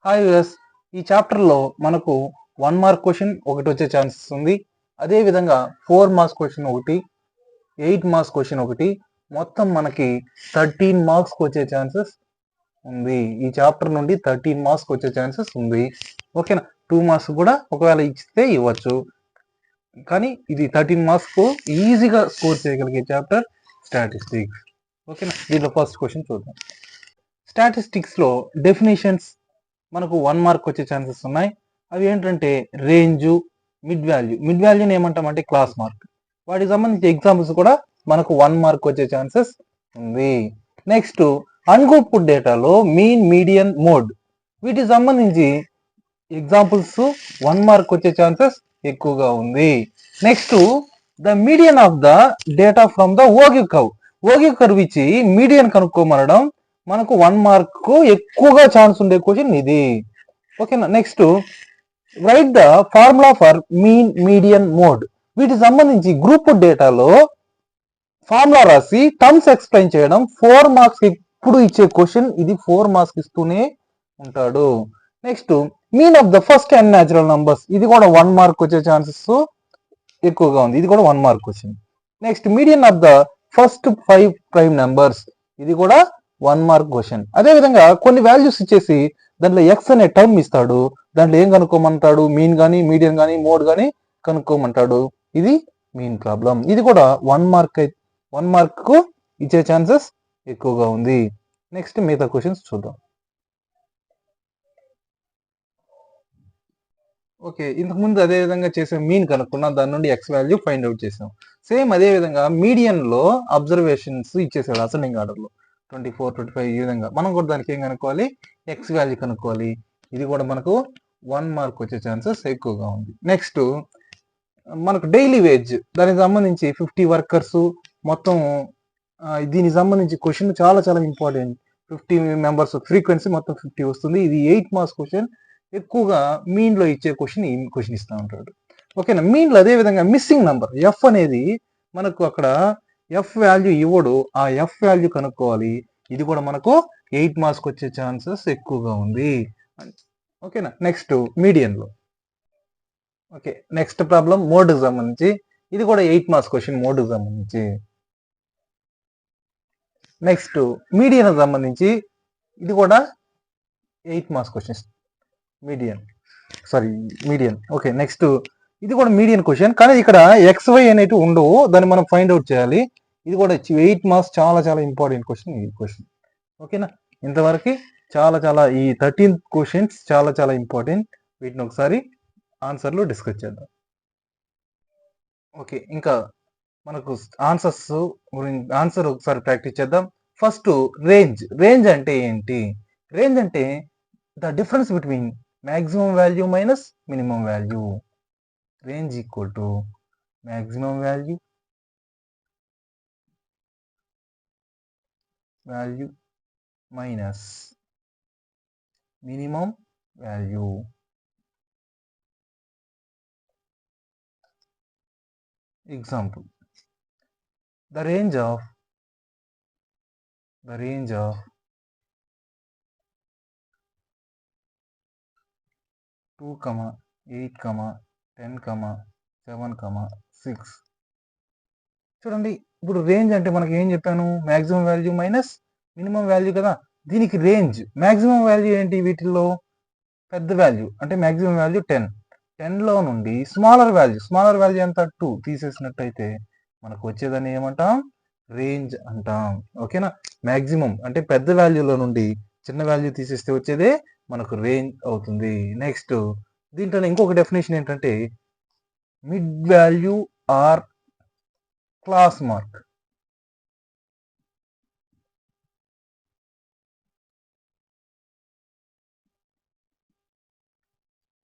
Hi viewers, ఈ చాప్టర్లో మనకు 1 మార్క్ క్వశ్చన్ ఒకటి వచ్చే ఛాన్సెస్ ఉంది. అదేవిధంగా 4 మార్క్స్ క్వశ్చన్ ఒకటి, 8 మార్క్స్ క్వశ్చన్ ఒకటి, మొత్తం మనకి 13 మార్క్స్కి వచ్చే ఛాన్సెస్ ఉంది. ఈ చాప్టర్ నుండి 13 మార్క్స్కి వచ్చే ఛాన్సెస్ ఉంది. ఓకేనా, 2 మార్క్స్ కూడా ఒకవేళ ఇస్తే ఇవ్వచ్చు, కానీ ఇది 13 మార్క్స్కు ఈజీగా స్కోర్ చేయగలిగే చాప్టర్ స్టాటిస్టిక్స్. ఓకేనా, దీంట్లో ఫస్ట్ క్వశ్చన్ చూద్దాం. స్టాటిస్టిక్స్లో డెఫినేషన్స్ మనకు 1 మార్క్ వచ్చే ఛాన్సెస్ ఉన్నాయి. అవి ఏంటంటే రేంజు, మిడ్ వాల్యూని ఏమంటామంటే క్లాస్ మార్క్. వాటికి సంబంధించి ఎగ్జాంపుల్స్ కూడా మనకు 1 మార్క్ వచ్చే ఛాన్సెస్ ఉంది. నెక్స్ట్ అన్గ్రూప్డ్ డేటాలో మీన్, మీడియన్, మోడ్, వీటికి సంబంధించి ఎగ్జాంపుల్స్ 1 మార్క్ వచ్చే ఛాన్సెస్ ఎక్కువగా ఉంది. Next the median of the data from the ogive curve ఇచ్చి మీడియన్ కనుక్కోమనడం మనకు 1 మార్క్ ఎక్కువగా ఛాన్స్ ఉండే క్వశ్చన్ ఇది. ఓకేనా, next write the formula for mean, median, mode, వీటికి సంబంధించి గ్రూప్ డేటాలో ఫార్ములా రాసి టర్మ్స్ ఎక్స్ప్లెయిన్ చేయడం 4 మార్క్స్ ఇప్పుడు ఇచ్చే క్వశ్చన్ ఇది. 4 మార్క్స్ ఇస్తూనే ఉంటాడు. Next mean of the first n natural numbers, ఇది కూడా 1 మార్క్ వచ్చే ఛాన్సెస్ ఎక్కువగా ఉంది. ఇది కూడా 1 mark question. Next median of the first 5 prime numbers, ఇది కూడా 1 మార్క్ క్వశ్చన్. అదేవిధంగా కొన్ని వాల్యూస్ ఇచ్చేసి దాంట్లో ఎక్స్ అనే టర్మ్ ఇస్తాడు, దాంట్లో ఏం కనుక్కోమంటాడు, మీన్ కానీ, మీడియన్ కానీ, మోడ్ కానీ కనుక్కోమంటాడు. ఇది మీన్ ప్రాబ్లం. ఇది కూడా 1 మార్క్ కు ఇచ్చే ఛాన్సెస్ ఎక్కువగా ఉంది. నెక్స్ట్ మిగతా క్వశ్చన్స్ చూద్దాం. ఓకే, ఇంతకు ముందు అదే విధంగా చేసే మీన్ కనుక్కున్నాం, దాని నుండి ఎక్స్ వాల్యూ ఫైండ్ అవుట్ చేసాం. సేమ్ అదే విధంగా మీడియన్ లో అబ్జర్వేషన్స్ ఇచ్చేసాడు అసెండింగ్ ఆర్డర్ లో 24, 25, ఈ విధంగా మనం కూడా దానికి ఏం కనుక్కోవాలి, ఎక్స్ వాల్యూ కనుక్కోవాలి. ఇది కూడా మనకు 1 మార్క్ వచ్చే ఛాన్సెస్ ఎక్కువగా ఉంది. నెక్స్ట్ మనకు డైలీ వేజ్, దానికి సంబంధించి 50 వర్కర్స్ మొత్తం, దీనికి సంబంధించి క్వశ్చన్ చాలా చాలా ఇంపార్టెంట్. 50 మెంబర్స్ ఫ్రీక్వెన్సీ మొత్తం 50 వస్తుంది. ఇది 8 మార్క్స్ క్వశ్చన్. ఎక్కువగా మీన్ లో ఇచ్చే క్వశ్చన్ ఈ క్వశ్చన్ ఇస్తూ ఉంటాడు. ఓకేనా, మీన్ లో అదే విధంగా మిస్సింగ్ నంబర్ ఎఫ్ అనేది మనకు అక్కడ ఎఫ్ వాల్యూ ఇవ్వడు, ఆ ఎఫ్ వాల్యూ కనుక్కోవాలి. ఇది కూడా మనకు 8 మార్క్స్ వచ్చే ఛాన్సెస్ ఎక్కువగా ఉంది. ఓకేనా, నెక్స్ట్ మీడియన్ లో. ఓకే, నెక్స్ట్ ప్రాబ్లం మోడ్కి సంబంధించి, ఇది కూడా 8 మార్క్స్ క్వశ్చన్ మోడ్కి సంబంధించి. నెక్స్ట్ మీడియన్ సంబంధించి, ఇది కూడా 8 marks questions median. Okay, next ఇది కూడా మీడియన్ క్వశ్చన్, కానీ ఇక్కడ ఎక్స్ వై అనేవి ఉండవు, దాన్ని మనం ఫైండ్ అవుట్ చేయాలి. ఇది కూడా 8 మార్క్స్, చాలా చాలా ఇంపార్టెంట్ క్వశ్చన్ ఈ క్వశ్చన్. ఓకేనా, ఇంతవరకు చాలా చాలా ఈ 13 క్వశ్చన్స్ చాలా చాలా ఇంపార్టెంట్. వీటిని ఒకసారి ఆన్సర్లో డిస్కస్ చేద్దాం. ఓకే, ఇంకా మనకు ఆన్సర్ ఒకసారి ప్రాక్టీస్ చేద్దాం. ఫస్ట్ రేంజ్ అంటే ఏంటి? రేంజ్ అంటే the difference between maximum value minus minimum value. Range equal to maximum value minus minimum value. Example, the range of 2, 8, 10, 7, 6. చూడండి, ఇప్పుడు రేంజ్ అంటే మనకి ఏం చెప్పాను, maximum value minus minimum value కదా. దీనికి రేంజ్ మ్యాక్సిమం వాల్యూ ఏంటి, వీటిల్లో పెద్ద వాల్యూ అంటే మ్యాక్సిమం వాల్యూ 10 లో నుండి స్మాలర్ వాల్యూ ఎంత 2 తీసేసినట్టయితే మనకు వచ్చేదాన్ని ఏమంటాం, రేంజ్ అంటాం. ఓకేనా, మ్యాక్సిమం అంటే పెద్ద వాల్యూలో నుండి చిన్న వాల్యూ తీసేస్తే వచ్చేదే మనకు రేంజ్ అవుతుంది. నెక్స్ట్ దీంట్లో ఇంకొక డెఫినేషన్ ఏంటంటే mid value or class mark.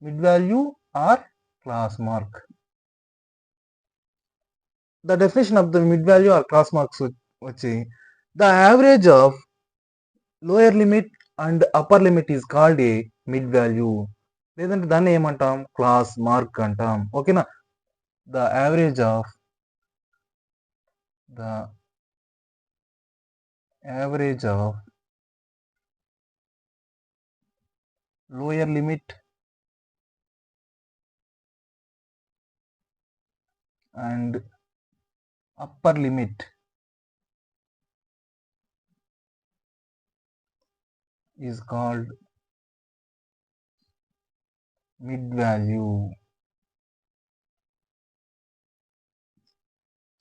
Mid value or class mark. The definition of the mid value or class marks వచ్చి the average of lower limit and upper limit is called a mid value, లేదంటే దాన్ని ఏమంటాం, class mark అంటాం. ఓకేనా, the average of lower limit and upper limit is called mid value.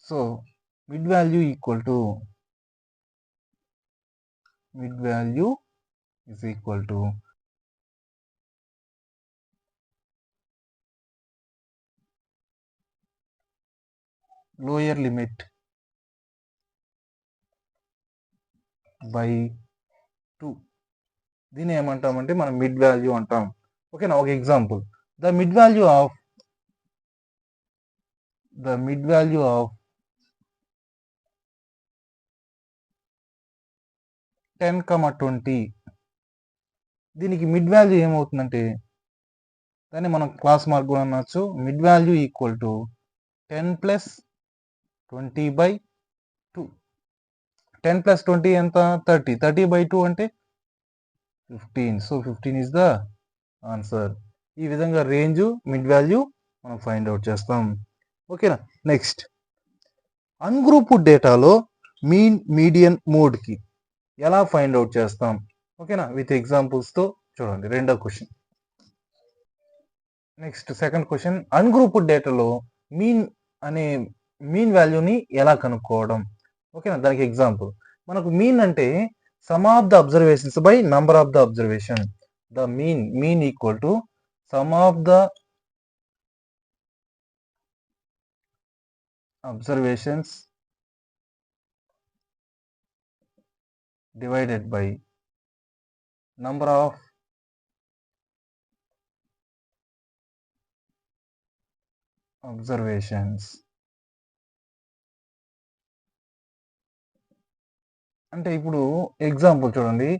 So mid value equal to lower limit by 2. దీన్ని ఏమంటామంటే మనం mid value అంటాం. ఓకేనా, ఒక example, the mid value of 10, 20, దీనికి మిడ్ వాల్యూ ఏమవుతుందంటే దాన్ని మనం క్లాస్ మార్క్ కూడా అనొచ్చు. Mid value equal to 10 + 20/2. 10 + 20 ఎంత? 30. 30/2 అంటే 15. So 15 is the answer. ఈ విధంగా రేంజ్ మిడ్ వాల్యూ మనం ఫైండ్ అవుట్ చేస్తాం. ఓకేనా, నెక్స్ట్ అన్గ్రూప్డ్ డేటాలో మీన్ మీడియన్ మోడ్కి ఎలా ఫైండ్ అవుట్ చేస్తాం? ఓకేనా, విత్ ఎగ్జాంపుల్స్తో చూడండి. రెండో question. Next second question, ungrouped డేటాలో మీన్ వాల్యూని ఎలా కనుక్కోవడం? ఓకేనా, దానికి ఎగ్జాంపుల్ మనకు మీన్ అంటే some of the observations by number of the observation. The mean equal to sum of the observations divided by number of observations. అంటే ఇప్పుడు ఎగ్జాంపుల్ చూడండి,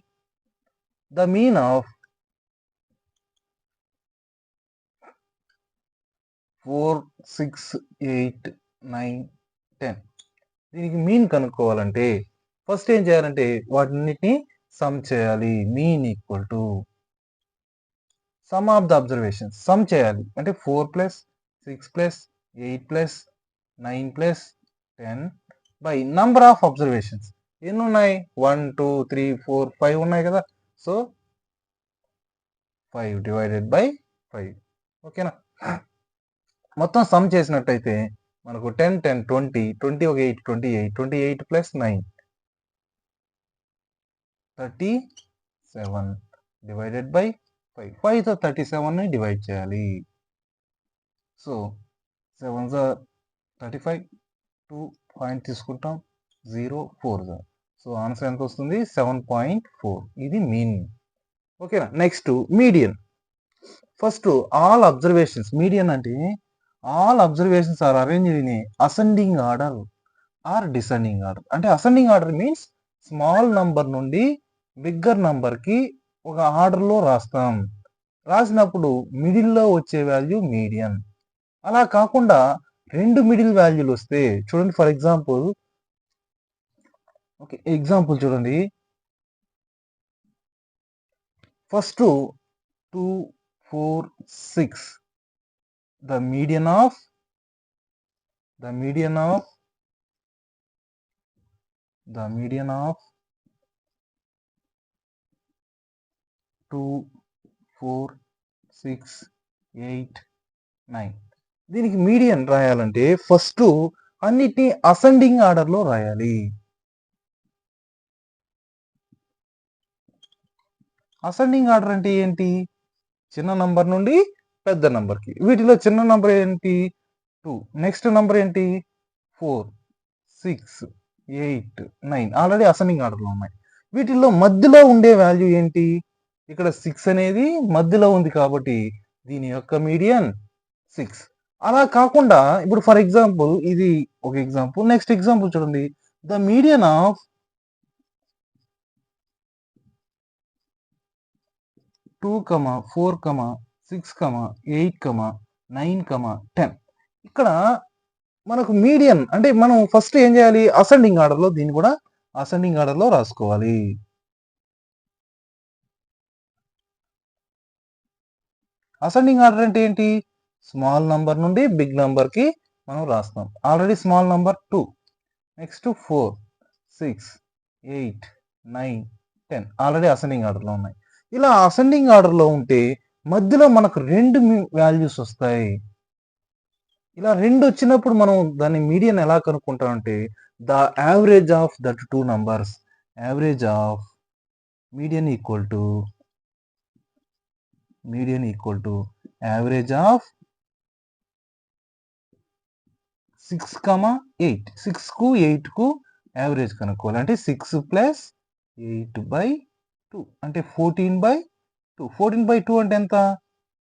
ద మీన్ ఆఫ్ 4, 6, 8, 9, 10. దీనికి మీన్ కనుక్కోవాలంటే ఫస్ట్ ఏం చేయాలంటే వాటిన్నిటిని సమ్ చేయాలి. Mean equal to sum of the observations. Some చేయాలి అంటే 4 + 6 + 8 + 9 + 10 by number of observations. ఎన్ని ఉన్నాయి? 1, 2, 3, 4, 5 ఉన్నాయి కదా. సో 5 ÷ 5. ఓకేనా, మొత్తం సమ్ చేసినట్టయితే మనకు 10, 10, 20, 20 ఒక 8, 28, 28 + 9, 37 ÷ 5. 5తో 37ని డివైడ్ చేయాలి. సో 7s are 35, 2 పాయింట్ తీసుకుంటాం, 0, 4. సో ఆన్సర్ ఎంత వస్తుంది? 7.4. ఇది మీన్. ఓకేనా, next median. First all observations. Median అంటే all observations are arranged in a ascending order or descending order. అంటే ascending order means small number నుండి బిగ్గర్ నంబర్కి ఒక ఆర్డర్లో రాస్తాం. రాసినప్పుడు మిడిల్లో వచ్చే వాల్యూ మీడియన్. అలా కాకుండా 2 మిడిల్ వాల్యూలు వస్తే చూడండి, ఫర్ ఎగ్జాంపుల్, ఓకే ఎగ్జాంపుల్ చూడండి, ఫస్ట్ 2, 4, 6. The median of 2, 4, 6, 8, 9. దీనికి మీడియన్ రాయాలంటే ఫస్ట్ అన్నిటినీ అసెండింగ్ ఆర్డర్లో రాయాలి. అసెండింగ్ ఆర్డర్ అంటే ఏంటి? చిన్న నంబర్ నుండి పెద్ద నంబర్కి. వీటిలో చిన్న నంబర్ ఏంటి? 2. నెక్స్ట్ నంబర్ ఏంటి? 4, 6, 8, 9. ఆల్రెడీ అసెండింగ్ ఆర్డర్లో ఉన్నాయి. వీటిల్లో మధ్యలో ఉండే వాల్యూ ఏంటి? ఇక్కడ 6 అనేది మధ్యలో ఉంది కాబట్టి దీని యొక్క మీడియన్ 6. అలా కాకుండా ఇప్పుడు ఫర్ ఎగ్జాంపుల్ ఇది ఒక ఎగ్జాంపుల్. నెక్స్ట్ ఎగ్జాంపుల్ చూడండి, ద మీడియన్ ఆఫ్ 2, 4, 6, 8, 9, 10. ఇక్కడ మనకు మీడియన్ అంటే మనం ఫస్ట్ ఏం చేయాలి? అసెండింగ్ ఆర్డర్లో, దీన్ని కూడా అసెండింగ్ ఆర్డర్లో రాసుకోవాలి. అసెండింగ్ ఆర్డర్ అంటే ఏంటి? స్మాల్ నంబర్ నుండి బిగ్ నంబర్కి మనం రాస్తాం. Already small number 2, next 4, 6, 8, 9, 10 already ascending ఆర్డర్లో ఉన్నాయి. ఇలా అసెండింగ్ ఆర్డర్లో ఉంటే మధ్యలో మనకు 2 వాల్యూస్ వస్తాయి. ఇలా 2 వచ్చినప్పుడు మనం దాన్ని మీడియన్ ఎలా కనుక్కుంటామంటే the average of that 2 numbers, average of median equal to average of 6, 8. 6కు 8కు యావరేజ్ కనుక్కోవాలి. అంటే 6 ప్లస్ 8/2 అంటే 14/2. 14/2 అంటే ఎంత?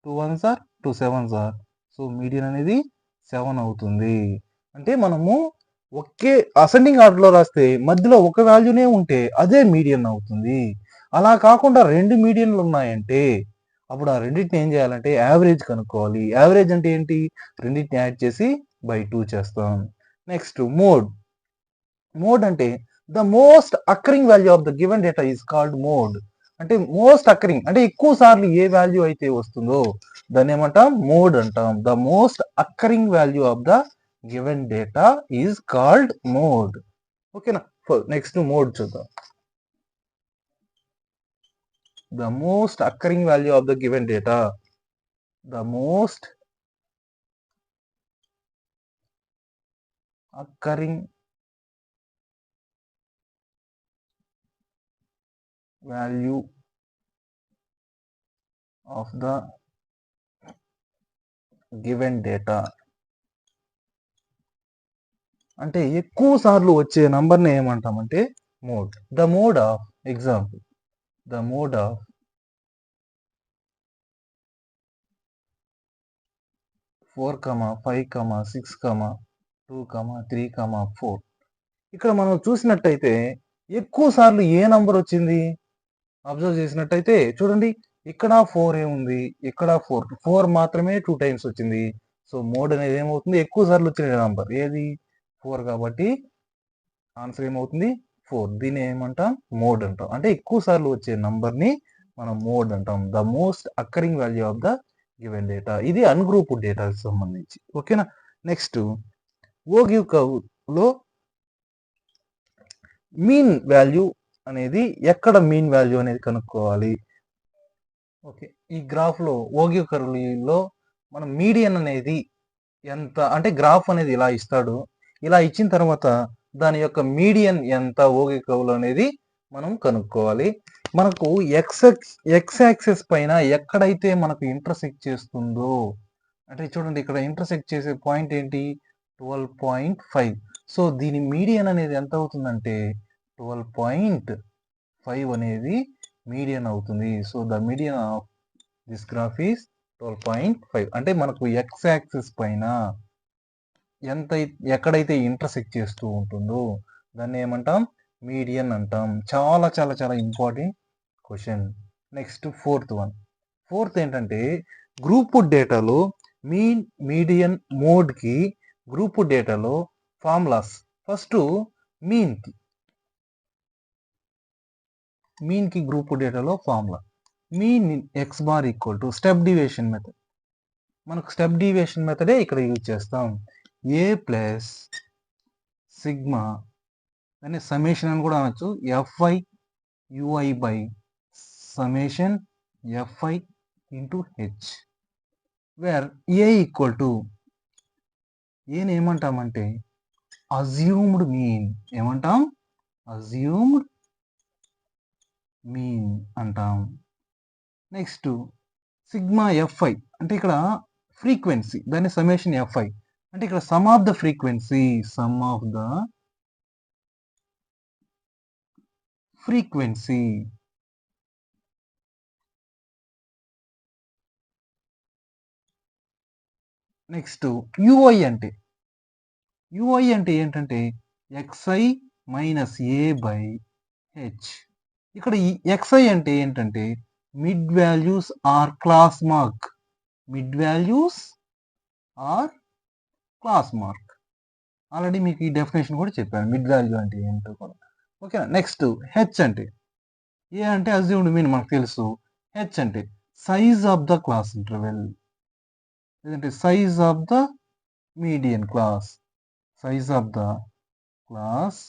2 1s are 2 7s are. So median అనేది 7 అవుతుంది. అంటే మనము ఒకే అసెండింగ్ ఆర్డర్లో రాస్తే మధ్యలో ఒక వాల్యూనే ఉంటే అదే మీడియన్ అవుతుంది. అలా కాకుండా 2 మీడియన్లు ఉన్నాయంటే అప్పుడు ఆ రెండింటిని ఏం చేయాలంటే యావరేజ్ కనుక్కోవాలి. యావరేజ్ అంటే ఏంటి? రెండింటిని యాడ్ చేసి బై 2 చేస్తాం. నెక్స్ట్ మోడ్ అంటే the most occurring value of the given data is called mode. అంటే మోస్ట్ అక్కరింగ్ అంటే ఎక్కువ సార్లు ఏ వాల్యూ అయితే వస్తుందో దాన్ని ఏమంటాం? మోడ్ అంటాం. The most occurring value of the given data is called mode. ఓకేనా? నెక్స్ట్ మోడ్ చూద్దాం. The most occurring value of the given data, the most occurring value of the given data అంటే ఎక్కువ సార్లు వచ్చే నంబర్ని ఏమంటామంటే mode. The mode of example, the mode of 4, 5, 6, 2, 3, 4. ఇక్కడ మనం చూసినట్టయితే ఎక్కువ సార్లు ఏ నంబర్ వచ్చింది? అబ్జర్వ్ చేసినట్టయితే చూడండి, ఇక్కడ 4 ఉంది, ఇక్కడ 4 మాత్రమే 2 టైమ్స్ వచ్చింది. సో మోడ్ అనేది ఏమవుతుంది? ఎక్కువ సార్లు వచ్చిన నంబర్ ఏది? 4 కాబట్టి ఆన్సర్ ఏమవుతుంది? 4. దీన్ని ఏమంటాం? మోడ్ అంటాం. అంటే ఎక్కువ సార్లు వచ్చే నంబర్ని మనం మోడ్ అంటాం. The most occurring value of the given data. ఇది అన్గ్రూప్డ్ డేటాకి సంబంధించి. ఓకేనా? నెక్స్ట్ ఓగివ్ కర్వ్లో మీన్ వాల్యూ అనేది ఎక్కడ మీన్ వాల్యూ అనేది కనుక్కోవాలి? ఓకే, ఈ గ్రాఫ్లో ఓగివ్ కర్వ్లో మనం మీడియన్ అనేది ఎంత అంటే గ్రాఫ్ అనేది ఇలా ఇస్తాడు. ఇలా ఇచ్చిన తర్వాత దాని యొక్క మీడియన్ ఎంత ఓగివ్ కర్వ్లో అనేది మనం కనుక్కోవాలి. మనకు ఎక్స్ యాక్సిస్ పైన ఎక్కడైతే మనకు ఇంటర్సెక్ట్ చేస్తుందో అంటే చూడండి, ఇక్కడ ఇంటర్సెక్ట్ చేసే పాయింట్ ఏంటి? 12.5. సో దీని మీడియన్ అనేది ఎంత అవుతుందంటే 12.5 అనేది మీడియన్ అవుతుంది. So the median of this graph is 12.5. అంటే మనకు ఎక్స్ యాక్సిస్ పైన ఎక్కడైతే ఇంటర్సెక్ట్ చేస్తూ ఉంటుందో దాన్ని ఏమంటాం? మీడియన్ అంటాం. చాలా చాలా చాలా ఇంపార్టెంట్ క్వశ్చన్. నెక్స్ట్ ఫోర్త్ ఏంటంటే గ్రూప్ డేటాలో మీన్, మీడియన్, మోడ్కి గ్రూప్ డేటాలో ఫార్ములాస్. ఫస్ట్ మీన్కి గ్రూప్ డేటాలో formula mean X bar equal to step deviation method. మనకు స్టెప్ డివియేషన్ మెథడే ఇక్కడ యూజ్ చేస్తాం. ఏ ప్లస్ సిగ్మా అనే సಮೇషన్ అని కూడా అనొచ్చు, f i UI by summation f i into h, where a equal to ఏని ఏమంటామంటే అజ్యూమ్డ్ మీన్. ఏమంటాం? అజ్యూమ్డ్ మీన్ అంటాం. నెక్స్ట్ సిగ్మా ఎఫ్ఐ అంటే ఇక్కడ ఫ్రీక్వెన్సీ, దాన్ని సಮೇషన్ ఎఫ్ఐ అంటే ఇక్కడ sum of the frequency, next u i అంటే ఏంటంటే x i minus a by h. ఇక్కడ ఈ ఎక్స్ఐ అంటే ఏంటంటే mid values or class mark. Already మీకు ఈ డెఫినేషన్ కూడా చెప్పాను, మిడ్ వాల్యూ అంటే ఏంటో కూడా. ఓకేనా? నెక్స్ట్ హెచ్ అంటే ఏ అంటే అజ్యూమ్డ్ మీన్ మనకు తెలుసు. హెచ్ అంటే size of the class interval, లేదంటే size of the median class, size of the class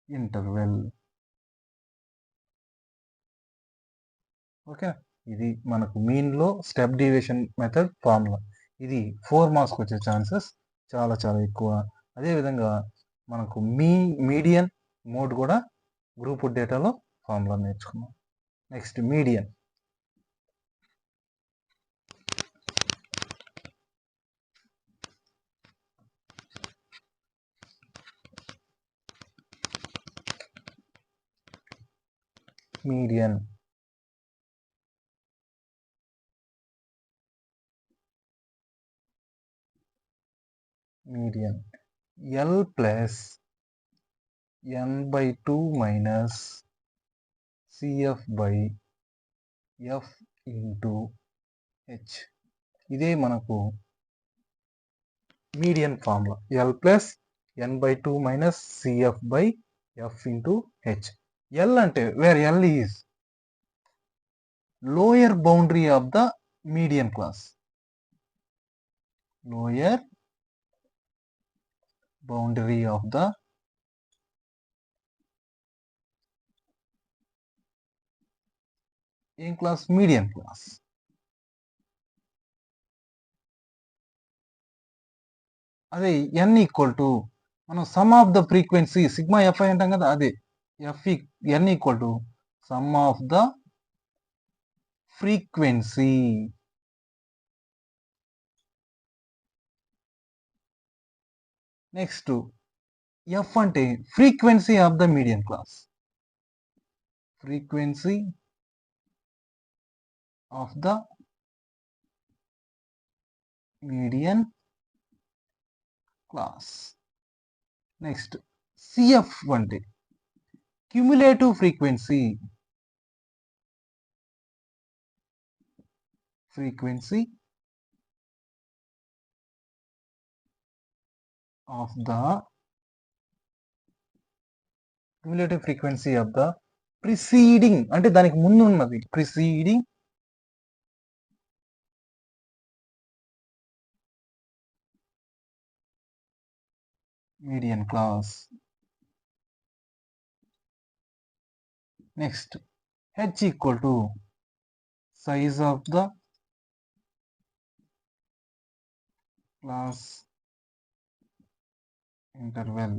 interval. Okay, ఇది మనకు మీన్లో స్టెప్ డీవియేషన్ మెథడ్ ఫార్ములా. ఇది 4 మార్క్స్కి వచ్చే ఛాన్సెస్ చాలా చాలా ఎక్కువ. అదేవిధంగా మనకు మీడియన్ మోడ్ కూడా గ్రూప్ డేటాలో ఫార్ములా నేర్చుకున్నాం. Next median. Median L plus n by 2 minus CF by F into H. ఇదే మనకు median formula. L plus n by 2 minus CF by F into H. L అంటే wear L is lower boundary of the median class. Lower boundary of the ఏం class? Median class. అదే n equal to మనం sum of the frequency sigma f i అంటాం కదా, అదే n equal to sum of the frequency. Next f అంటే frequency of the median class, frequency of the median class. Next c f అంటే cumulative frequency, frequency of the cumulative frequency of the preceding, అంటే దానికి ముందు ఉన్నది preceding median class. Next H equal to size of the class interval.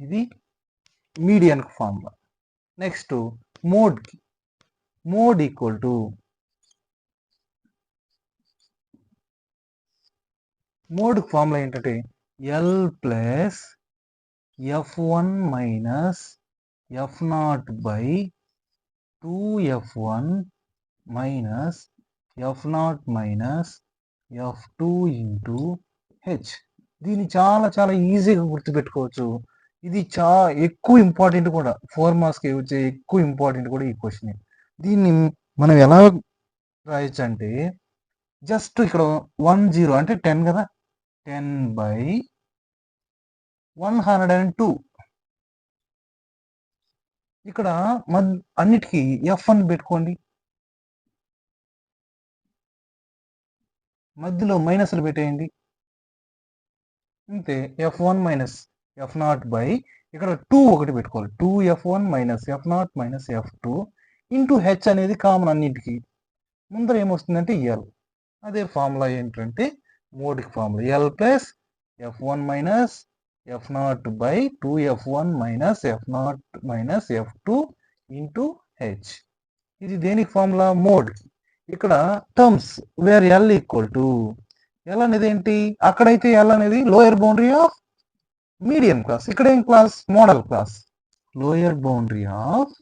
ఇది median formula. Next mode equal to mode formula ఏంటంటే L plus F1 minus F0 by 2F1 minus F0 minus F2 into H. దీన్ని చాలా చాలా ఈజీగా గుర్తుపెట్టుకోవచ్చు. ఇది ఎక్కువ important కూడా, 4 మార్క్స్కి వచ్చే ఎక్కువ ఇంపార్టెంట్ కూడా ఈ క్వశ్చన్. దీన్ని మనం ఎలా రాయొచ్చు అంటే జస్ట్ ఇక్కడ 10 అంటే 10 కదా, 10 బై 102. ఇక్కడ అన్నిటికీ F1 పెట్టుకోండి, మధ్యలో మైనస్లు పెట్టేయండి, అంతే. F1 మైనస్ F0 బై ఇక్కడ 2 ఒకటి పెట్టుకోవాలి, 2F1 minus F0 minus F2 into H అనేది కామన్ అన్నింటికి. ముందర ఏమొస్తుందంటే L. అదే ఫార్ములా ఏంటంటే మోడ్కి formula L plus F1 minus F0 by 2F1 minus F0 minus F2 into H. ఇది దేనికి ఫార్ములా? మోడ్. ఇక్కడ terms where L equal to L అనేది ఏంటి? అక్కడైతే L అనేది lower boundary of medium class, ఇక్కడ ఏం class? Modal class. Lower boundary of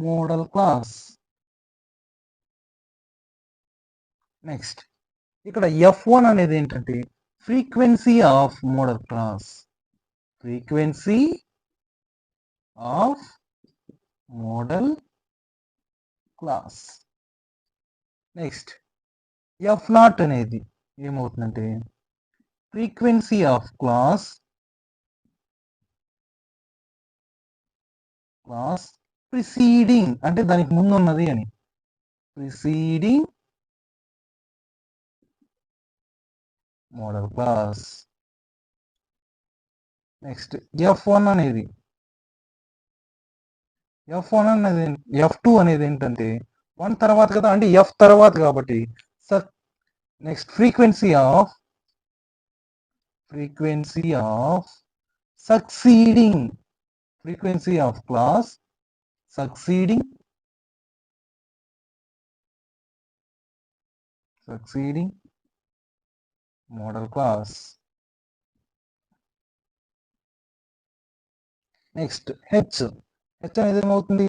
modal class. Next ఇక్కడ F1 అనేది ఏంటంటే frequency of modal class, frequency of modal class. Next F0 అనేది ఏమవుతుందంటే ఫ్రీక్వెన్సీ ఆఫ్ క్లాస్ ప్రిసీడింగ్ అంటే దానికి ముందు ఉన్నది అని, preceding model class. Next F1 అనేది, F1 అనేది F2 అనేది ఏంటంటే 1 తర్వాత కదా, అంటే F తర్వాత కాబట్టి. Next frequency of succeeding, frequency of class succeeding model class. Next H అనేది ఏమవుతుంది,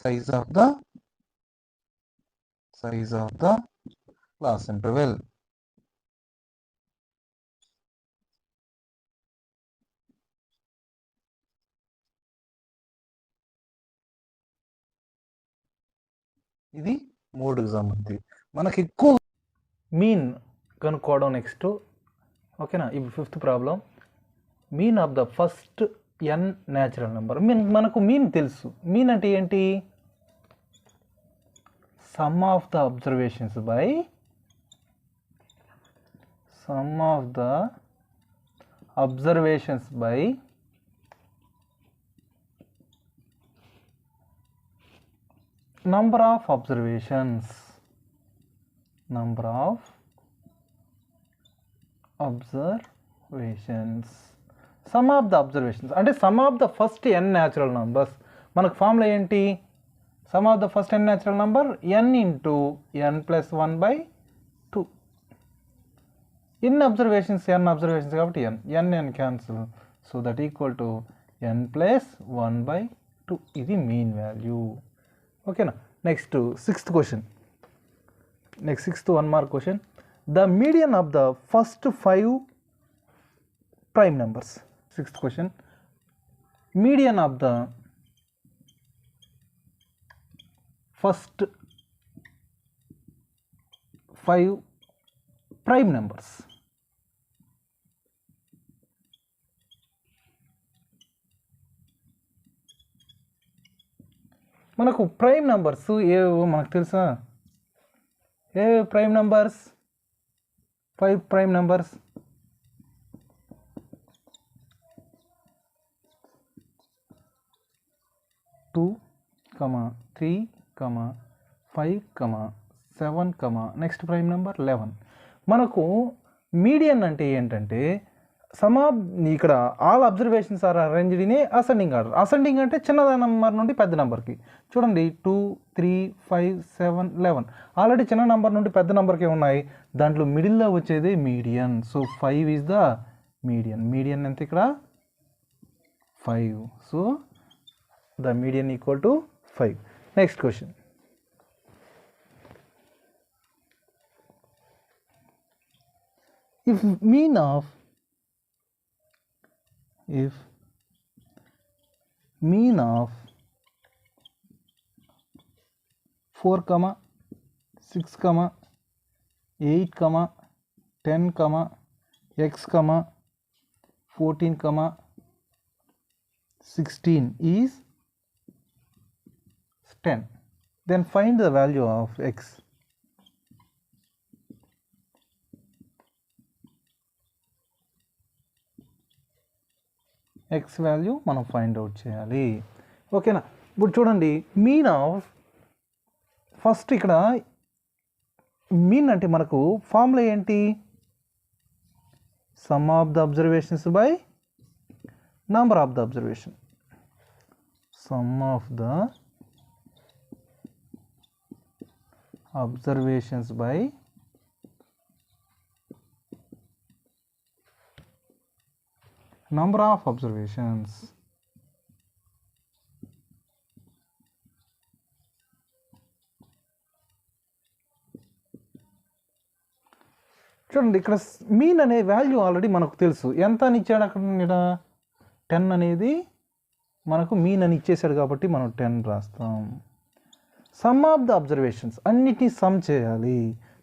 size of the class interval. ఇది 3కి సంబంధించి. మనకి ఎక్కువ మీన్ కనుక్కోవడం నెక్స్ట్. ఓకేనా, ఇప్పుడు 5th problem, mean of the first n natural number. మనకు మీన్ తెలుసు. మీన్ అంటే ఏంటి, some of the observations by number of observations. Sum of the observations అంటే sum of the first n natural numbers. మనకు formula ఏంటి, sum of the first n natural number n into n plus 1 by 2. n observations కాబట్టి n cancel, so that equal to n plus 1 by 2. ఇది mean value. ఓకేనా. Next 6th question. Next 6th 1 mark question. The median of the first 5 prime numbers. 6th question, median of the first 5 prime numbers. మనకు prime numbers ఏవో మనకు తెలుసా, prime numbers 5 prime numbers. 2, 3, 5, 7, next prime number 11. మనకు median అంటే ఏంటంటే ఇక్కడ all observations are arranged in a ascending order. Ascending అంటే చిన్న నెంబర్ నుండి పెద్ద నెంబర్కి. చూడండి 2, 3, 5, 7, 11 ఆల్రెడీ చిన్న నెంబర్ నుండి పెద్ద నెంబర్కి ఉన్నాయి. దాంట్లో మిడిల్లో వచ్చేది median. So 5 is the median. Median ఎంత ఇక్కడ 5. So the median equal to 5. Next question. If mean of 4, 6, 8, 10, x, 14, 16 is 10, then find the value of x. X value మనం ఫైండ్ అవుట్ చేయాలి. ఓకేనా. ఇప్పుడు చూడండి, మీన్ ఆఫ్ ఫస్ట్ ఇక్కడ mean అంటే మనకు ఫార్ములా ఏంటి, some of the observations by number of the observation. Some of the observations by number of observations. చూడండి, ఇక్కడ మీన్ అనే వాల్యూ ఆల్రెడీ మనకు తెలుసు. ఎంత అని ఇచ్చాడు అక్కడ, 10 అనేది మనకు మీన్ అని ఇచ్చేసాడు కాబట్టి మనం 10 రాస్తాం. సమ్ ఆఫ్ ద అబ్జర్వేషన్స్, అన్నిటినీ సమ్ చేయాలి.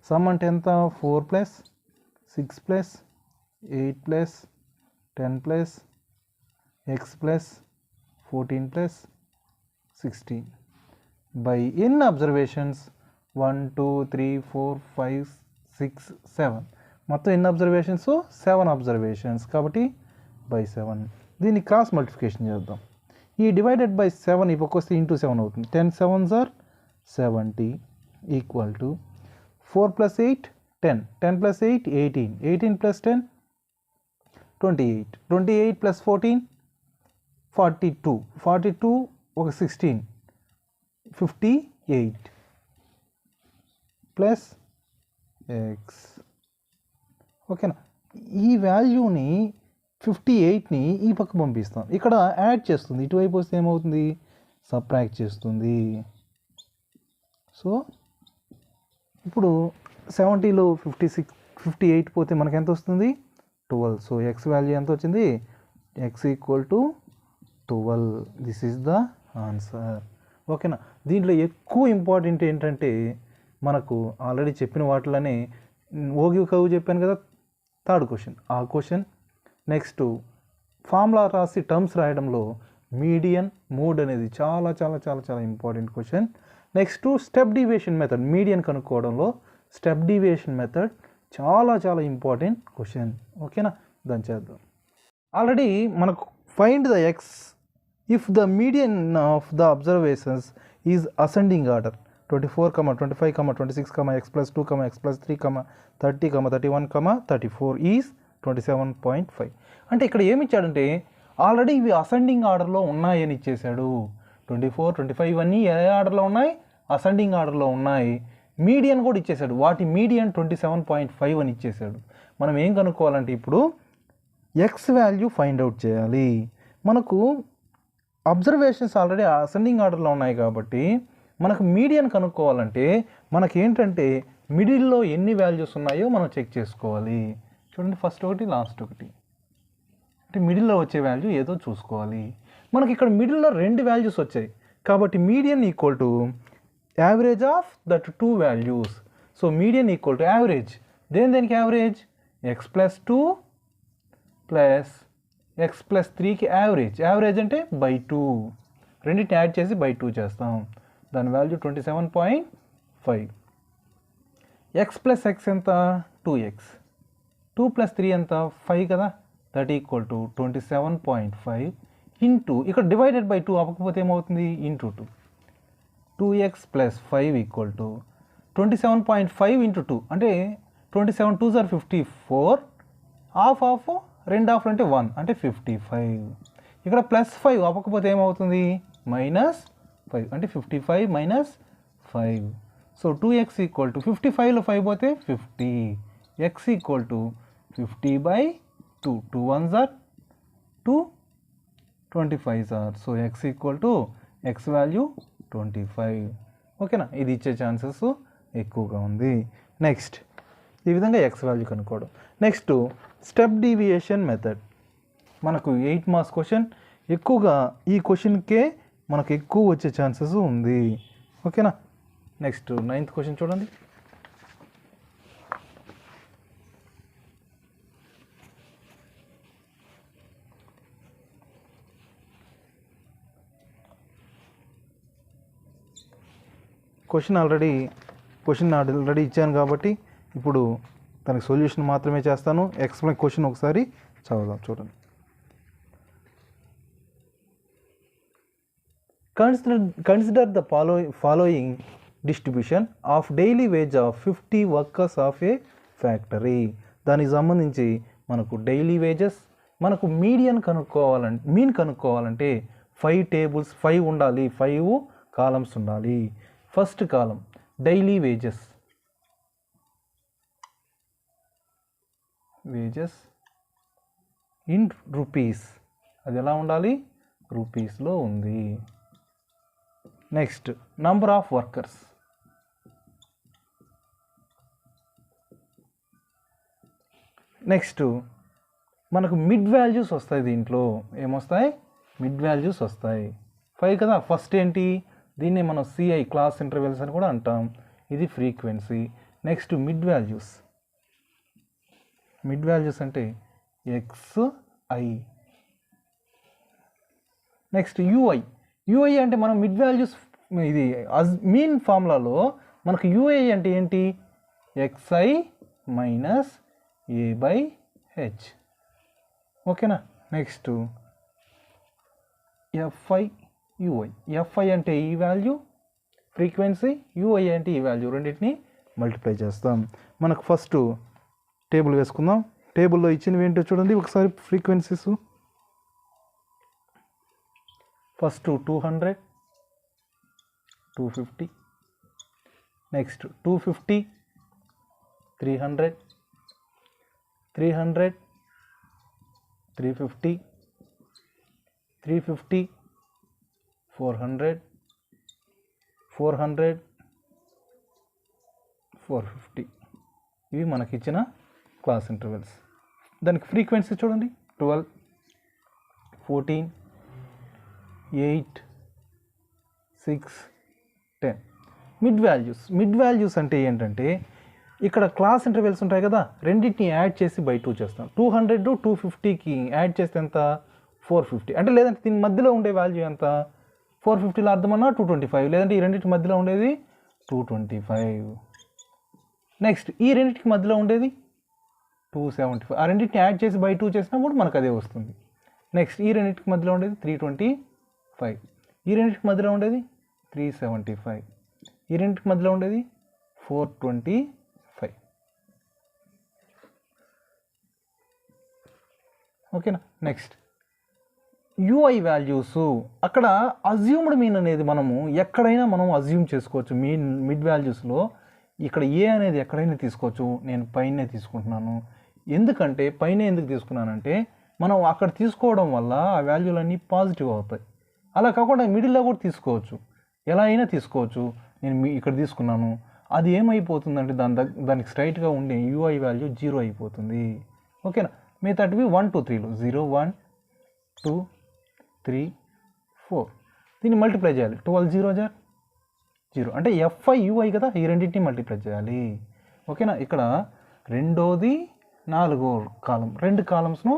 సమ్ అంటే ఎంత 4 plus 6 plus 8 plus 10 plus X plus 14 plus 16 by ఎన్ని అబ్జర్వేషన్స్ 1 2 3 4 5 6 7 మొత్తం ఎన్ని అబ్జర్వేషన్స్ 7 అబ్జర్వేషన్స్ కాబట్టి బై 7 దీన్ని క్రాస్ మల్టిప్లికేషన్ చేద్దాం ఈ డివైడెడ్ బై 7 ఈ పక్క వస్తే ఇంటూ 7 అవుతుంది 10 7s are 70 equal to 4 plus 8 10 10 plus 8 18 18 plus 10 28 28 plus 14 42 42 ఒక 16 58 ప్లస్ ఎక్స్ ఓకేనా ఈ వాల్యూని 58ని ఈ పక్క పంపిస్తాం ఇక్కడ యాడ్ చేస్తుంది ఇటువైపు వస్తే ఏమవుతుంది సబ్ట్రాక్ట్ చేస్తుంది సో ఇప్పుడు 70లో 58 పోతే మనకు ఎంత వస్తుంది 12 సో ఎక్స్ వాల్యూ ఎంత వచ్చింది X equal to 12 this is the answer ఓకేనా దీంట్లో ఎక్కువ ఇంపార్టెంట్ ఏంటంటే మనకు ఆల్రెడీ చెప్పిన వాటిలోనే ఓగి కవు చెప్పాను కదా థర్డ్ క్వశ్చన్ ఆ క్వశ్చన్ నెక్స్ట్ ఫార్ములా రాసి టర్మ్స్ రాయడంలో మీడియన్ మోడ్ అనేది చాలా చాలా చాలా చాలా important question next step deviation method median కనుక్కోవడంలో స్టెప్ డీవియేషన్ మెథడ్ చాలా చాలా ఇంపార్టెంట్ క్వశ్చన్ ఓకేనా దాన్ని చేద్దాం ఆల్రెడీ మనకు find the x if the median of the observations is ascending order 24, 25, 26, x plus 2, x plus 3, 30, 31, 34 is 27.5 అంటే ఇక్కడ ఏమి ఇచ్చాడంటే ఆల్రెడీ ఇవి అసెండింగ్ ఆర్డర్లో ఉన్నాయని ఇచ్చేసాడు 24, 25 ఇవన్నీ ఏ ఆర్డర్లో ఉన్నాయి అసెండింగ్ ఆర్డర్లో ఉన్నాయి మీడియన్ కూడా ఇచ్చేసాడు వాటి మీడియన్ 27.5 అని ఇచ్చేసాడు మనం ఏం కనుక్కోవాలంటే ఇప్పుడు ఎక్స్ వాల్యూ ఫైండ్ అవుట్ చేయాలి మనకు అబ్జర్వేషన్స్ ఆల్రెడీ అసెండింగ్ ఆర్డర్లో ఉన్నాయి కాబట్టి మనకు మీడియన్ కనుక్కోవాలంటే మనకి ఏంటంటే మిడిల్లో ఎన్ని వాల్యూస్ ఉన్నాయో మనం చెక్ చేసుకోవాలి చూడండి ఫస్ట్ ఒకటి లాస్ట్ ఒకటి అంటే మిడిల్లో వచ్చే వాల్యూ ఏదో చూసుకోవాలి మనకి ఇక్కడ మిడిల్లో 2 వాల్యూస్ వచ్చాయి కాబట్టి median equal to average of that 2 values so median equal to average దేనికి average x plus 2 plus X plus 3కి యావరేజ్ అంటే బై 2 రెండింటిని యాడ్ చేసి బై 2 చేస్తాం దాని వాల్యూ 27.5 ఎక్స్ ప్లస్ ఎక్స్ ఎంత 2x 2 ప్లస్ 3 ఎంత 5 కదా దట్ ఈక్వల్ టు 27.5 ఇంటూ ఇక్కడ డివైడెడ్ బై 2 అవ్వకపోతే ఏమవుతుంది into 2x plus 5 equal to 27.5 into 2 అంటే 27 2s are 54 హాఫ్ రెండు హాఫ్ అంటే 1 అంటే 55 ఇక్కడ ప్లస్ 5 అవ్వకపోతే ఏమవుతుంది మైనస్ 5 అంటే 55 minus 5 so 2x equal to 55లో 5 పోతే 50 x equal to 50 by 2 2 1s are 2 25s are so x equal to x value 25 ఓకేనా ఇది ఇచ్చే ఛాన్సెస్ ఎక్కువగా ఉంది నెక్స్ట్ ఈ విధంగా x వాల్యూ కనుక్కోవడం నెక్స్ట్ స్టెప్ డీవియేషన్ మెథడ్ మనకు 8 మార్క్స్ క్వశ్చన్ ఎక్కువగా ఈ క్వశ్చన్కే మనకు ఎక్కువ వచ్చే ఛాన్సెస్ ఉంది ఓకేనా నెక్స్ట్ 9th క్వశ్చన్ చూడండి క్వశ్చన్ ఆల్రెడీ ఇచ్చాను కాబట్టి ఇప్పుడు దానికి సొల్యూషన్ మాత్రమే చేస్తాను ఎక్స్ప్లెయిన్ క్వశ్చన్ ఒకసారి చదువుదాం చూడండి Consider the following distribution of daily wage of 50 workers of a factory. దానికి సంబంధించి మనకు డైలీ వేజెస్ మనకు మీన్ కనుక్కోవాలంటే 5 టేబుల్స్ 5 ఉండాలి 5 కాలమ్స్ ఉండాలి first column daily wages in rupees అది ఎలా ఉండాలి రూపీస్లో ఉంది next number of workers next మనకు మిడ్ వాల్యూస్ వస్తాయి దీంట్లో ఏమొస్తాయి మిడ్ వాల్యూస్ వస్తాయి 5 కదా ఫస్ట్ ఏంటి దీన్ని మనం సిఐ క్లాస్ ఇంటర్వెల్స్ అని కూడా అంటాం ఇది ఫ్రీక్వెన్సీ నెక్స్ట్ మిడ్ వాల్యూస్ అంటే xi. నెక్స్ట్ ui అంటే మనం మిడ్ వాల్యూస్ ఇది మీన్ ఫార్ములాలో మనకు ui అంటే ఏంటి xi మైనస్ a/h. ఓకేనా. నెక్స్ట్ fi అంటే ఈ వాల్యూ ఫ్రీక్వెన్సీ, ui అంటే ఈ వాల్యూ, రెండింటిని మల్టిప్లై చేస్తాం. మనకు ఫస్ట్ టేబుల్ వేసుకుందాం. టేబుల్లో ఇచ్చినవి ఏంటో చూడండి ఒకసారి. Frequencies first 200, 250, next 250, 300, 300, 350, 350, 400, 400, 450. ఇవి మనకిచ్చిన క్లాస్ ఇంటర్వెల్స్. దానికి ఫ్రీక్వెన్సీ చూడండి 12, 14, 8, 6, 10. మిడ్ వాల్యూస్ అంటే ఏంటంటే ఇక్కడ క్లాస్ ఇంటర్వెల్స్ ఉంటాయి కదా, రెండింటిని యాడ్ చేసి బై 2 చేస్తాం. 200 250కి యాడ్ చేస్తే ఎంత 450. అంటే లేదంటే దీని మధ్యలో ఉండే వాల్యూ ఎంత 450లో అర్థమన్నా 225, లేదంటే ఈ రెండింటి మధ్యలో ఉండేది 225. నెక్స్ట్ ఈ రెండింటికి మధ్యలో ఉండేది 275. ఆ రెండింటిని యాడ్ చేసి బై 2 చేసినా కూడా మనకు అదే వస్తుంది. నెక్స్ట్ ఈ రెండింటికి మధ్యలో ఉండేది 325, ఈ రెండింటికి మధ్యలో ఉండేది 375, ఈ రెండింటికి మధ్యలో ఉండేది 425. ఓకేనా. Next ui values. అక్కడ అజ్యూమ్డ్ మీన్ అనేది మనము ఎక్కడైనా మనం అజ్యూమ్ చేసుకోవచ్చు. మిడ్ వాల్యూస్లో ఇక్కడ ఏ అనేది ఎక్కడైనా తీసుకోవచ్చు. నేను పైనే తీసుకుంటున్నాను. ఎందుకంటే పైన ఎందుకు తీసుకున్నానంటే మనం అక్కడ తీసుకోవడం వల్ల ఆ వాల్యూలన్నీ పాజిటివ్ అవుతాయి. అలా కాకుండా మిడిల్లో కూడా తీసుకోవచ్చు, ఎలా అయినా తీసుకోవచ్చు. నేను ఇక్కడ తీసుకున్నాను, అది ఏమైపోతుందంటే దానికి స్ట్రైట్గా ఉండే ui వాల్యూ 0 అయిపోతుంది. ఓకేనా. మిగతాటివి 1 2 3లో 0 1 2 3 4 దీన్ని మల్టిప్లై చేయాలి. 12 0 0 అంటే fi ui కదా, ఈ రెండింటిని మల్టిప్లై చేయాలి. ఓకేనా. ఇక్కడ రెండోది 4వ కాలం, 2 కాలమ్స్ను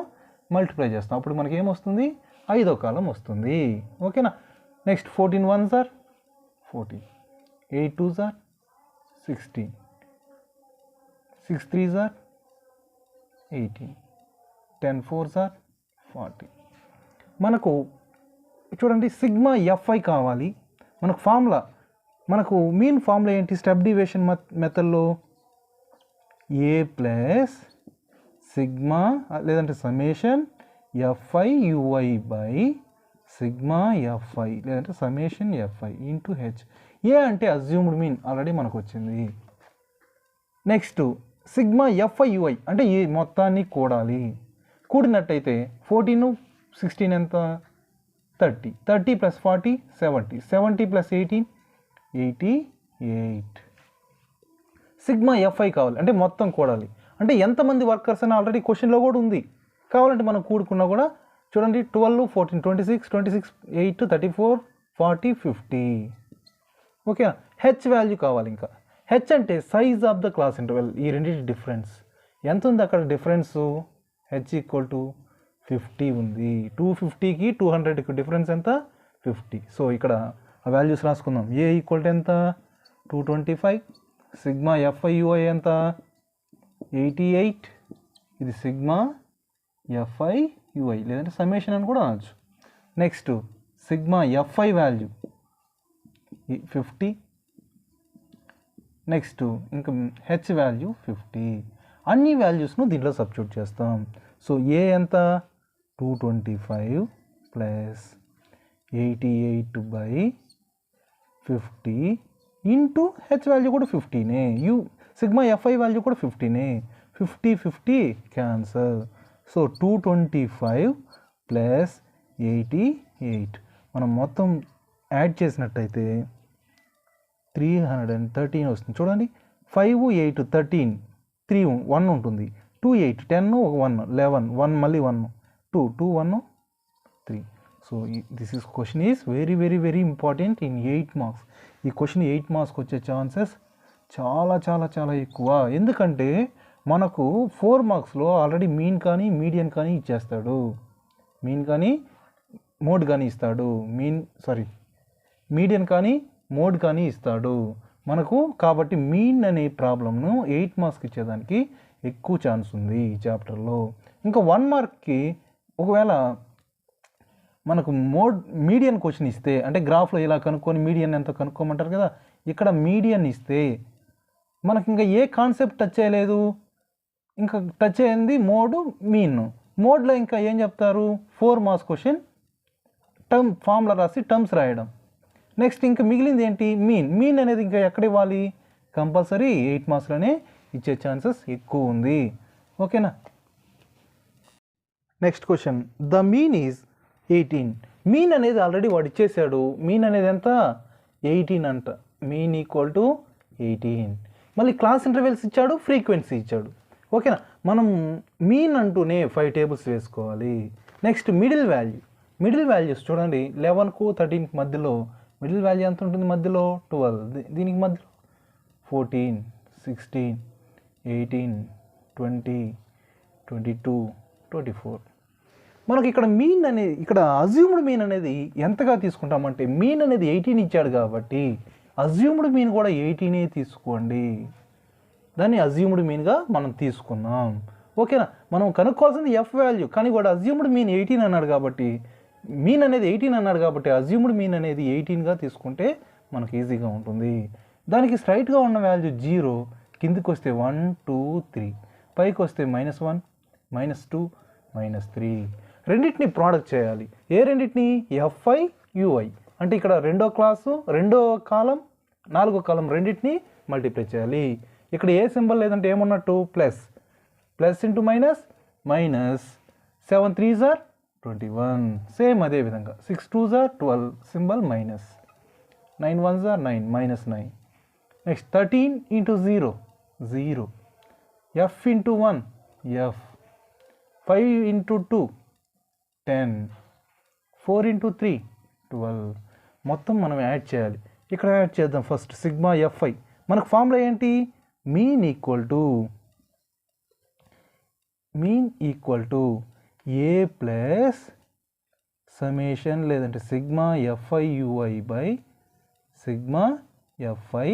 మల్టిప్లై చేస్తాం. అప్పుడు మనకి ఏమొస్తుంది 5వ కాలం వస్తుంది. ఓకేనా. Next 14 1s 14, 8 2s 16, 6 3s 18, 10 4s 40. మనకు చూడండి సిగ్మా fi కావాలి. మనకు ఫార్ములా, మనకు మీన్ ఫార్ములా ఏంటి స్టెప్ డివిజన్ మెథడ్లో a ప్లస్ సిగ్మా లేదంటే summation fi ui by sigma fi లేదంటే సమ్మేషన్ fi ఇంటూ h. ఏ అంటే అజ్యూమ్డ్ మీన్ ఆల్రెడీ మనకు వచ్చింది. నెక్స్ట్ సిగ్మా fi ui అంటే ఈ మొత్తాన్ని కూడాలి. కూడినట్టయితే 14 16 ఎంత 30, 30 ప్లస్ 40 70, 70 ప్లస్ 18 88. సిగ్మా fi కావాలి అంటే మొత్తం కూడాలి. అంటే ఎంతమంది వర్కర్స్ అని ఆల్రెడీ క్వశ్చన్లో కూడా ఉంది. కావాలంటే మనం కూడుకున్నా కూడా చూడండి 12 14 26 26 8 34 40 50. ఓకే. హెచ్ వాల్యూ కావాలి. ఇంకా హెచ్ అంటే size of the class interval. ఈ రెండింటి డిఫరెన్స్ ఎంత ఉంది అక్కడ డిఫరెన్స్ హెచ్ ఈక్వల్ టు 50 ఉంది. 250కి 200కి డిఫరెన్స్ ఎంత 50. సో ఇక్కడ ఆ వాల్యూస్ రాసుకుందాం. ఏ ఈక్వల్ టు ఎంత 225, సిగ్మా fi ui ఎంత 88, ఇది సిగ్మా fi ui లేదంటే సమ్మేషన్ అని కూడా అనొచ్చు. Next sigma fi value 50, next ఇంకా హెచ్ వాల్యూ 50. అన్ని వాల్యూస్ను దీంట్లో సబ్స్టిట్యూట్ చేస్తాం. సో ఏ ఎంత 225 ప్లస్ 88/50 ఇంటూ హెచ్ వాల్యూ కూడా 50నే, సిగ్మా fi వాల్యూ కూడా 50నే. 50 50 క్యాన్సల్. సో 225 ప్లస్ 88 మనం మొత్తం యాడ్ చేసినట్టయితే 313 వస్తుంది. చూడండి 5 8 13 3 1 ఉంటుంది. 2 8 10 1 11 1 మళ్ళీ 1 2 2 1 3. So this is question is very very very important in 8 marks. ఈ క్వశ్చన్ 8 మార్క్స్కి వచ్చే ఛాన్సెస్ చాలా చాలా చాలా ఎక్కువ. ఎందుకంటే మనకు 4 మార్క్స్లో ఆల్రెడీ మీన్ కానీ మీడియన్ కానీ ఇచ్చేస్తాడు. మీన్ కానీ మోడ్ కానీ ఇస్తాడు. మీడియన్ కానీ మోడ్ కానీ ఇస్తాడు మనకు. కాబట్టి మీన్ అనే ప్రాబ్లంను 8 మార్క్స్కి ఇచ్చేదానికి ఎక్కువ ఛాన్స్ ఉంది ఈ చాప్టర్లో. ఇంకా 1 మార్క్కి ఒకవేళ మనకు మీడియన్ క్వశ్చన్ ఇస్తే, అంటే గ్రాఫ్లో ఇలా కనుక్కొని మీడియన్ ఎంత కనుక్కోమంటారు కదా, ఇక్కడ మీడియన్ ఇస్తే మనకి ఇంకా ఏ కాన్సెప్ట్ టచ్ చేయలేదు. ఇంకా టచ్ అయ్యింది మీన్. మోడ్లో ఇంకా ఏం చెప్తారు, 4 మార్క్స్ క్వశ్చన్ ఫార్ములా రాసి టర్మ్స్ రాయడం. నెక్స్ట్ ఇంకా మిగిలింది ఏంటి, మీన్ అనేది ఇంకా ఎక్కడ ఇవ్వాలి, కంపల్సరీ 8 మార్క్స్లోనే ఇచ్చే ఛాన్సెస్ ఎక్కువ ఉంది. ఓకేనా. Next question, the mean is 18. Mean అనేది ఆల్రెడీ వాడు ఇచ్చేసాడు. మీన్ అనేది ఎంత, 18 అంట. Mean equal to 18. మళ్ళీ క్లాస్ ఇంటర్వెల్స్ ఇచ్చాడు, ఫ్రీక్వెన్సీ ఇచ్చాడు. ఓకేనా. మనం మీన్ అంటూనే 5 టేబుల్స్ వేసుకోవాలి. నెక్స్ట్ మిడిల్ వాల్యూస్ చూడండి, 11కు 13కి మధ్యలో మిడిల్ వాల్యూ ఎంత ఉంటుంది, మధ్యలో 12, దీనికి మధ్యలో 14, 16, 18, 20, 22, 24. మనకి ఇక్కడ మీన్ అనేది, ఇక్కడ అజ్యూమ్డ్ మీన్ అనేది ఎంతగా తీసుకుంటామంటే, మీన్ అనేది 18 ఇచ్చాడు కాబట్టి అజ్యూమ్డ్ మీన్ కూడా 18 తీసుకోండి. దాన్ని అజ్యూమ్డ్ మీన్గా మనం తీసుకున్నాం. ఓకేనా. మనం కనుక్కోవాల్సింది ఎఫ్ వాల్యూ, కానీ కూడా అజ్యూమ్డ్ మీన్ 18 అన్నాడు కాబట్టి, మీన్ అనేది 18 అన్నాడు కాబట్టి అజ్యూమ్డ్ మీన్ అనేది 18గా తీసుకుంటే మనకు ఈజీగా ఉంటుంది. దానికి స్ట్రైట్గా ఉన్న వాల్యూ 0, కిందికి వస్తే 1, 2, 3, పైకి వస్తే -1, -2, -3. రెండింటిని ప్రోడక్ట్ చేయాలి. ఏ రెండింటిని, ఎఫ్ఐ యుఐ. అంటే ఇక్కడ రెండో కాలం 4వ కాలం రెండింటిని మల్టిప్లై చేయాలి. ఇక్కడ ఏ సింబల్ లేదంటే ఏమన్నట్టు, plus into minus 7 3s are 21. Same అదే విధంగా 6 2s are 12, symbol minus, 9 1s are 9, -9. Next 13 into 0, F into 1 F, 5 into 2 10, 4 into 3 12. మొత్తం మనం యాడ్ చేయాలి. ఇక్కడ యాడ్ చేద్దాం. ఫస్ట్ సిగ్మా ఎఫ్ఐ, మనకు ఫార్ములా ఏంటి, mean equal to A plus summation లేదంటే sigma f i UI by sigma F I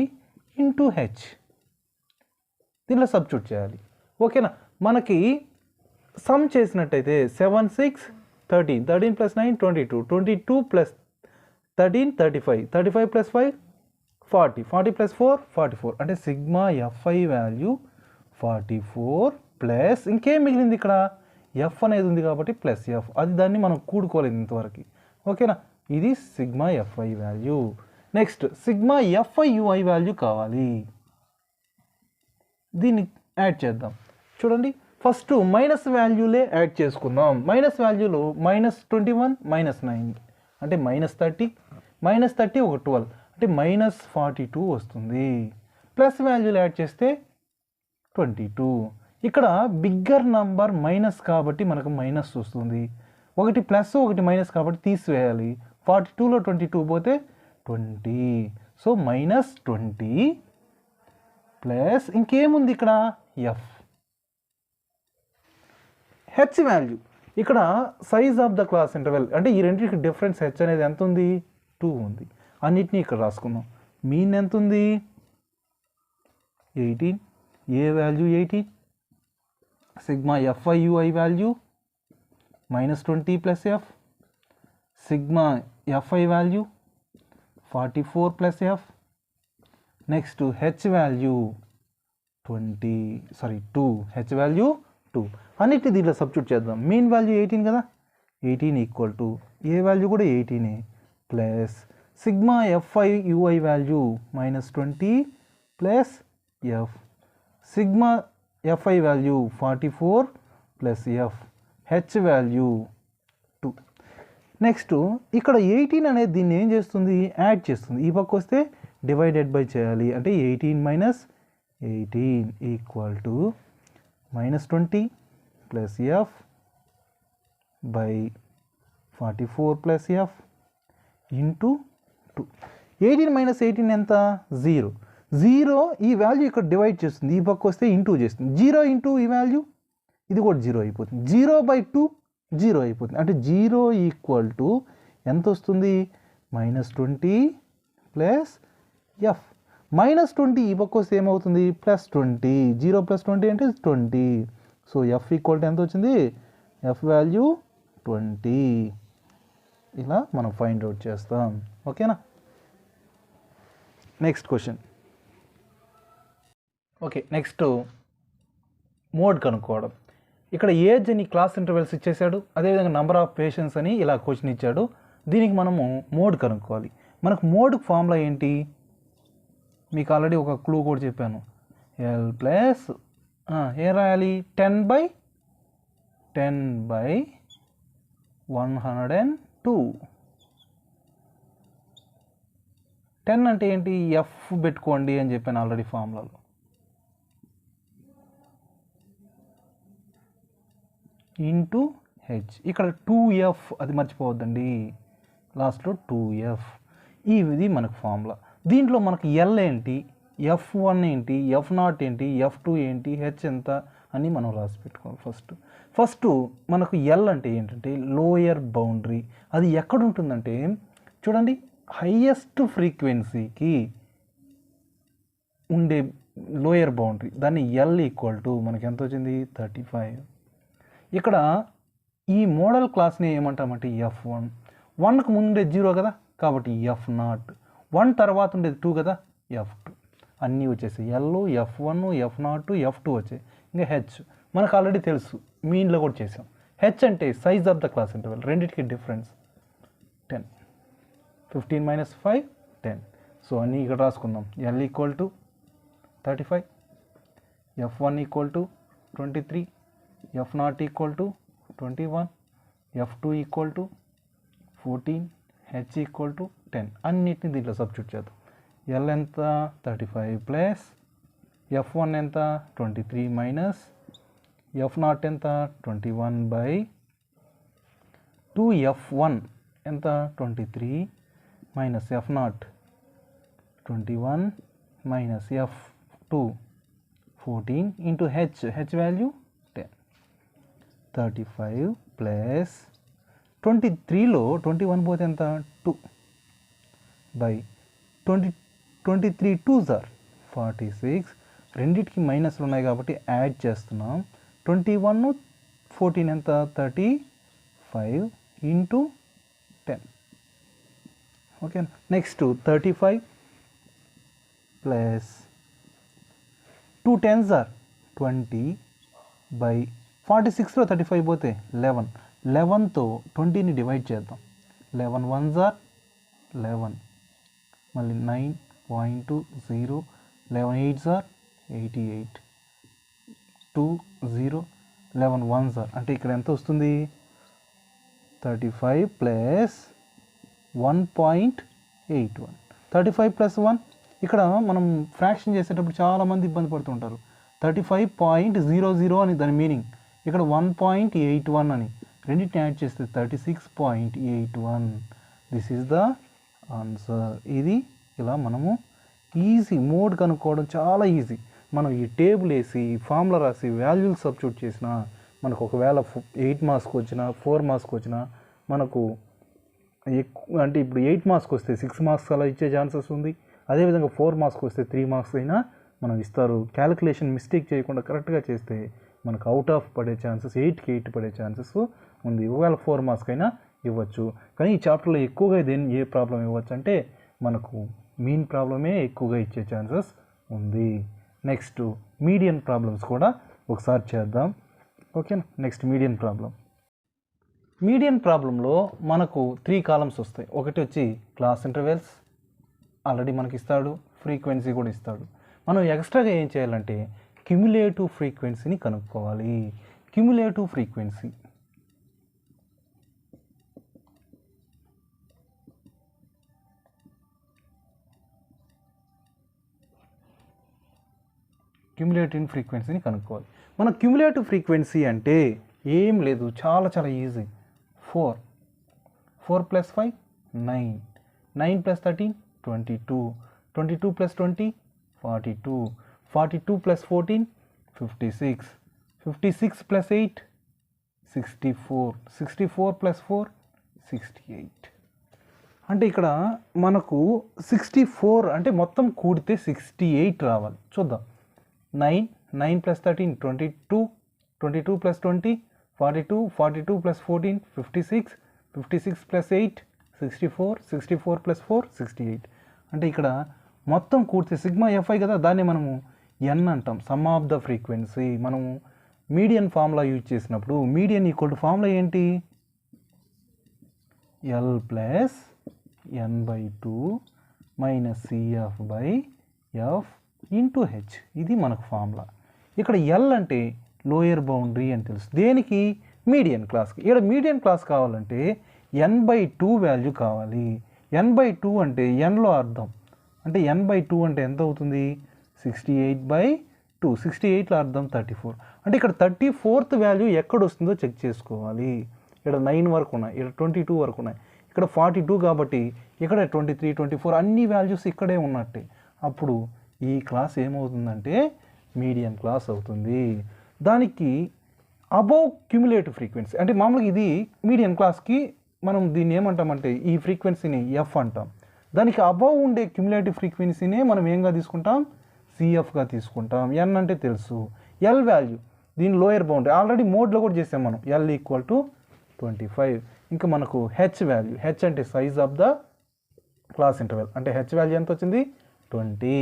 into H. దీనిలో substitute చేయాలి. ఓకేనా. మనకి సమ్ చేసినట్టయితే 7 6 13, 13 + 9 22, 22 + 13 35, 35 + 5 40, 40 + 4 44. అంటే సిగ్మా ఎఫ్ఐ వాల్యూ 44 ప్లస్ ఇంకేం మిగిలింది, ఇక్కడ ఎఫ్ అనేది ఉంది కాబట్టి ప్లస్ ఎఫ్, అది దాన్ని మనం కూడుకోలేదు ఇంతవరకు. ఓకేనా. ఇది sigma f i value. Next sigma f i UI value కావాలి. దీన్ని యాడ్ చేద్దాం. చూడండి, ఫస్ట్ మైనస్ వాల్యూలే యాడ్ చేసుకుందాం. మైనస్ వాల్యూలో -21 -9 అంటే -30, -30 ఒక 12 అంటే -42 వస్తుంది. ప్లస్ వాల్యూలు యాడ్ చేస్తే 22. ఇక్కడ బిగ్గర్ నంబర్ మైనస్ కాబట్టి మనకు మైనస్ వస్తుంది. ఒకటి ప్లస్ ఒకటి మైనస్ కాబట్టి తీసివేయాలి. 42లో 22 పోతే 20. సో -20 ప్లస్ ఇంకేముంది ఇక్కడ, ఎఫ్. హెచ్ వాల్యూ, ఇక్కడ size of the class interval అంటే ఈ రెండింటికి డిఫరెన్స్ హెచ్ అనేది ఎంత ఉంది, 2 ఉంది. అన్నిటినీ ఇక్కడ రాసుకుందాం. మీన్ ఎంత ఉంది, 18, A value 18, sigma f i UI value -20 plus F, sigma f i value 44 plus F. Next H value 2, H value 2. అన్నిటిని దీంట్లో సబ్స్టిట్యూట్ చేద్దాం. మీన్ వాల్యూ 18 కదా, 18 ఈక్వల్ టు ఏ వాల్యూ కూడా 18 plus sigma f i UI value -20 plus F, sigma f i value 44 plus f, h value 2. Next ఇక్కడ 18 అనేది దీన్ని ఏం చేస్తుంది, యాడ్ చేస్తుంది. ఈ పక్క వస్తే డివైడెడ్ బై చేయాలి. అంటే 18 - 18 equal to -20 plus F by 44 plus F into 2. 18 - 18 ఎంత, 0. 0 ఈ వాల్యూ ఇక్కడ డివైడ్ చేస్తుంది, ఈ పక్క వస్తే ఇంటూ చేస్తుంది. 0 ఇంటూ ఈ వాల్యూ ఇది కూడా 0 అయిపోతుంది. 0/2 0 అయిపోతుంది. అంటే 0 ఈక్వల్ టు ఎంత వస్తుంది? -20 ప్లస్ ఎఫ్. -20 ఈ పక్క వస్తే ఏమవుతుంది? +20. 0 + 20 అంటే 20. సో ఎఫ్ ఈక్వల్ టు ఎంత వచ్చింది? F value 20. ఇలా మనం ఫైండ్ అవుట్ చేస్తాం. ఓకేనా? Next question. Okay, next mode కనుక్కోవడం. ఇక్కడ ఏజ్ అని క్లాస్ ఇంటర్వెల్స్ ఇచ్చేసాడు, అదేవిధంగా నెంబర్ ఆఫ్ పేషెంట్స్ అని ఇలా క్వశ్చన్ ఇచ్చాడు. దీనికి మనము మోడ్ కనుక్కోవాలి. మనకు మోడ్ ఫార్ములా ఏంటి? మీకు ఆల్రెడీ ఒక క్లూ కూడా చెప్పాను. ఎల్ ప్లస్ ఏం రాయాలి? 10/102. 10 అంటే ఏంటి? ఎఫ్ పెట్టుకోండి అని చెప్పాను ఆల్రెడీ ఫార్ములాలో. Into H. ఇక్కడ 2f, అది మర్చిపోవద్దండి, లాస్ట్లో 2f. ఇది మనకు ఫార్ములా. దీంట్లో మనకు ఎల్ ఏంటి, F1 ఏంటి, F0 ఏంటి, F2 ఏంటి, హెచ్ ఎంత అని మనం రాసి పెట్టుకోవాలి. ఫస్ట్ మనకు ఎల్ అంటే ఏంటంటే లోయర్ బౌండరీ. అది ఎక్కడ ఉంటుందంటే చూడండి, హైయెస్ట్ ఫ్రీక్వెన్సీకి ఉండే లోయర్ బౌండరీ, దాన్ని ఎల్ ఈక్వల్ టు మనకి ఎంత వచ్చింది? 35. ఇక్కడ ఈ మోడల్ క్లాస్ని ఏమంటామంటే F1. 1కు ముందే 0 కదా, కాబట్టి F0. 1 తర్వాత ఉండేది 2 కదా, F2. అన్నీ వచ్చేసాయి. ఎల్, F1, F0, F2 వచ్చాయి. ఇంకా హెచ్ మనకు ఆల్రెడీ తెలుసు, మీన్లో కూడా చేసాం. హెచ్ అంటే size of the class interval, రెండింటికి డిఫరెన్స్ 10. 15 - 5 10. సో అన్నీ ఇక్కడ రాసుకుందాం. L equal to 35, F1 equal to 23, F0 equal to 21, F2 equal to 14, H equal to 10. అన్నిటిని దీంట్లో సబ్స్టిట్యూట్ చేద్దాం. ఎల్ ఎంత? 35 ప్లస్ F1 ఎంత? 23 మైనస్ F0 ఎంత? 21/2. F1 ఎంత? 23 minus F0 21 minus F2 14 into H value 10. 35 plus 23లో 21 పోతే ఎంత? 2/23 2s are 46. రెండింటికి మైనస్లు ఉన్నాయి కాబట్టి యాడ్ చేస్తున్నాం. 21 14 ఎంత? 35 into 10. Okay, next 35 plus 2 10s are 20/46లో 35 పోతే 11. 11తో 20ని డివైడ్ చేద్దాం. 11 1s are 11, మళ్ళీ 9.20, 11 8s are 88, 2 0, 11 1s are అంటే ఇక్కడ ఎంత వస్తుంది? 35 ప్లస్ 1.81. 35 ప్లస్ 1, ఇక్కడ మనం ఫ్రాక్షన్ చేసేటప్పుడు చాలామంది ఇబ్బంది పడుతుంటారు. 35.00 అని దాని మీనింగ్, ఇక్కడ 1.81 అని. రెండింటిని యాడ్ చేస్తే 36.81. This is the answer. ఇది ఇలా మనము ఈజీ మోడ్ కనుక్కోవడం చాలా ఈజీ. మనం ఈ టేబుల్ వేసి ఫార్ములా రాసి వాల్యూలు సబ్స్టిట్యూట్ చేసినా మనకు ఒకవేళ 8 మార్క్స్కి వచ్చినా 4 మార్క్స్కి వచ్చినా మనకు ఎక్కువ, అంటే ఇప్పుడు 8 మార్క్స్కి వస్తే 6 మార్క్స్ అలా ఇచ్చే ఛాన్సెస్ ఉంది. అదేవిధంగా 4 మార్క్స్కి వస్తే 3 మార్క్స్ అయినా మనం ఇస్తారు. క్యాలిక్యులేషన్ మిస్టేక్ చేయకుండా కరెక్ట్గా చేస్తే మనకు అవుట్ ఆఫ్ పడే ఛాన్సెస్ 8కి 8 పడే ఛాన్సెస్ ఉంది. ఒకవేళ 4 మార్క్స్కి అయినా ఇవ్వచ్చు. కానీ ఈ చాప్టర్లో ఎక్కువగా ఏ ప్రాబ్లం ఇవ్వచ్చు అంటే మనకు మీన్ ప్రాబ్లమే ఎక్కువగా ఇచ్చే ఛాన్సెస్ ఉంది. నెక్స్ట్ మీడియన్ ప్రాబ్లమ్స్ కూడా ఒకసారి చేద్దాం. ఓకేనా? Next median problem. మీడియన్ ప్రాబ్లంలో మనకు 3 కాలమ్స్ వస్తాయి. ఒకటి వచ్చి క్లాస్ ఇంటర్వెల్స్ ఆల్రెడీ మనకి ఇస్తాడు, ఫ్రీక్వెన్సీ కూడా ఇస్తాడు. మనం ఎక్స్ట్రాగా ఏం చేయాలంటే క్యుములేటివ్ ఫ్రీక్వెన్సీని కనుక్కోవాలి. క్యుములేటివ్ ఫ్రీక్వెన్సీ ఫ్రీక్వెన్సీని కనుక్కోవాలి. మన క్యుములేటివ్ ఫ్రీక్వెన్సీ అంటే ఏం లేదు, చాలా చాలా ఈజీ. 4 + 5 9, 9 + 13 22, 22 + 20 42, 42 plus 14, 56, 56 plus 8, 64, 64 plus 4, 68. అంటే ఇక్కడ మనకు 64 అంటే మొత్తం కూడితే 68 రావాలి. చూద్దాం. 9, 9 plus 13, 22, 22 plus 20, 42, 42 plus 14, 56, 56 plus 8, 64, 64 plus 4, 68. అంటే ఇక్కడ మొత్తం కూడితే సిగ్మా ఎఫ్ఐ కదా, దాన్ని మనము ఎన్ అంటాం, సమ్ ఆఫ్ ద ఫ్రీక్వెన్సీ. మనము మీడియన్ ఫార్ములా యూజ్ చేసినప్పుడు మీడియన్ ఈక్వల్ టు ఫార్ములా ఏంటి? L plus n by 2 minus CF by F into h. ఇది మనకు ఫార్ములా. ఇక్కడ ఎల్ అంటే లోయర్ బౌండరీ అని తెలుసు. దేనికి? మీడియన్ క్లాస్కి. ఇక్కడ మీడియన్ క్లాస్ కావాలంటే ఎన్ బై 2 వాల్యూ కావాలి. ఎన్ బై 2 అంటే ఎన్లో అర్థం అంటే ఎన్ బై 2 అంటే ఎంత అవుతుంది? 68/2. 68లో అర్థం 34. అంటే ఇక్కడ 34th వాల్యూ ఎక్కడ వస్తుందో చెక్ చేసుకోవాలి. ఇక్కడ 9 వరకు ఉన్నాయి, ఇక్కడ 22 వరకు ఉన్నాయి, ఇక్కడ 42 కాబట్టి ఇక్కడ 23, 24 అన్ని వాల్యూస్ ఇక్కడే ఉన్నట్టే. అప్పుడు ఈ క్లాస్ ఏమవుతుందంటే మీడియన్ క్లాస్ అవుతుంది. దానికి అబోవ్ క్యుములేటివ్ ఫ్రీక్వెన్సీ అంటే మామూలుగా ఇది మీడియన్ క్లాస్కి మనం దీన్ని ఏమంటామంటే ఈ ఫ్రీక్వెన్సీని ఎఫ్ అంటాం. దానికి అబోవ్ ఉండే క్యుములేటివ్ ఫ్రీక్వెన్సీనే మనం ఏంగా తీసుకుంటాం? సిఎఫ్గా తీసుకుంటాం. ఎన్ అంటే తెలుసు, ఎల్ వాల్యూ దీని లోయర్ బౌండరీ ఆల్రెడీ మోడ్లో కూడా చేసాం మనం. L equal to 25. ఇంకా మనకు హెచ్ వాల్యూ, హెచ్ అంటే size of the class interval. అంటే హెచ్ వాల్యూ ఎంత వచ్చింది? 20.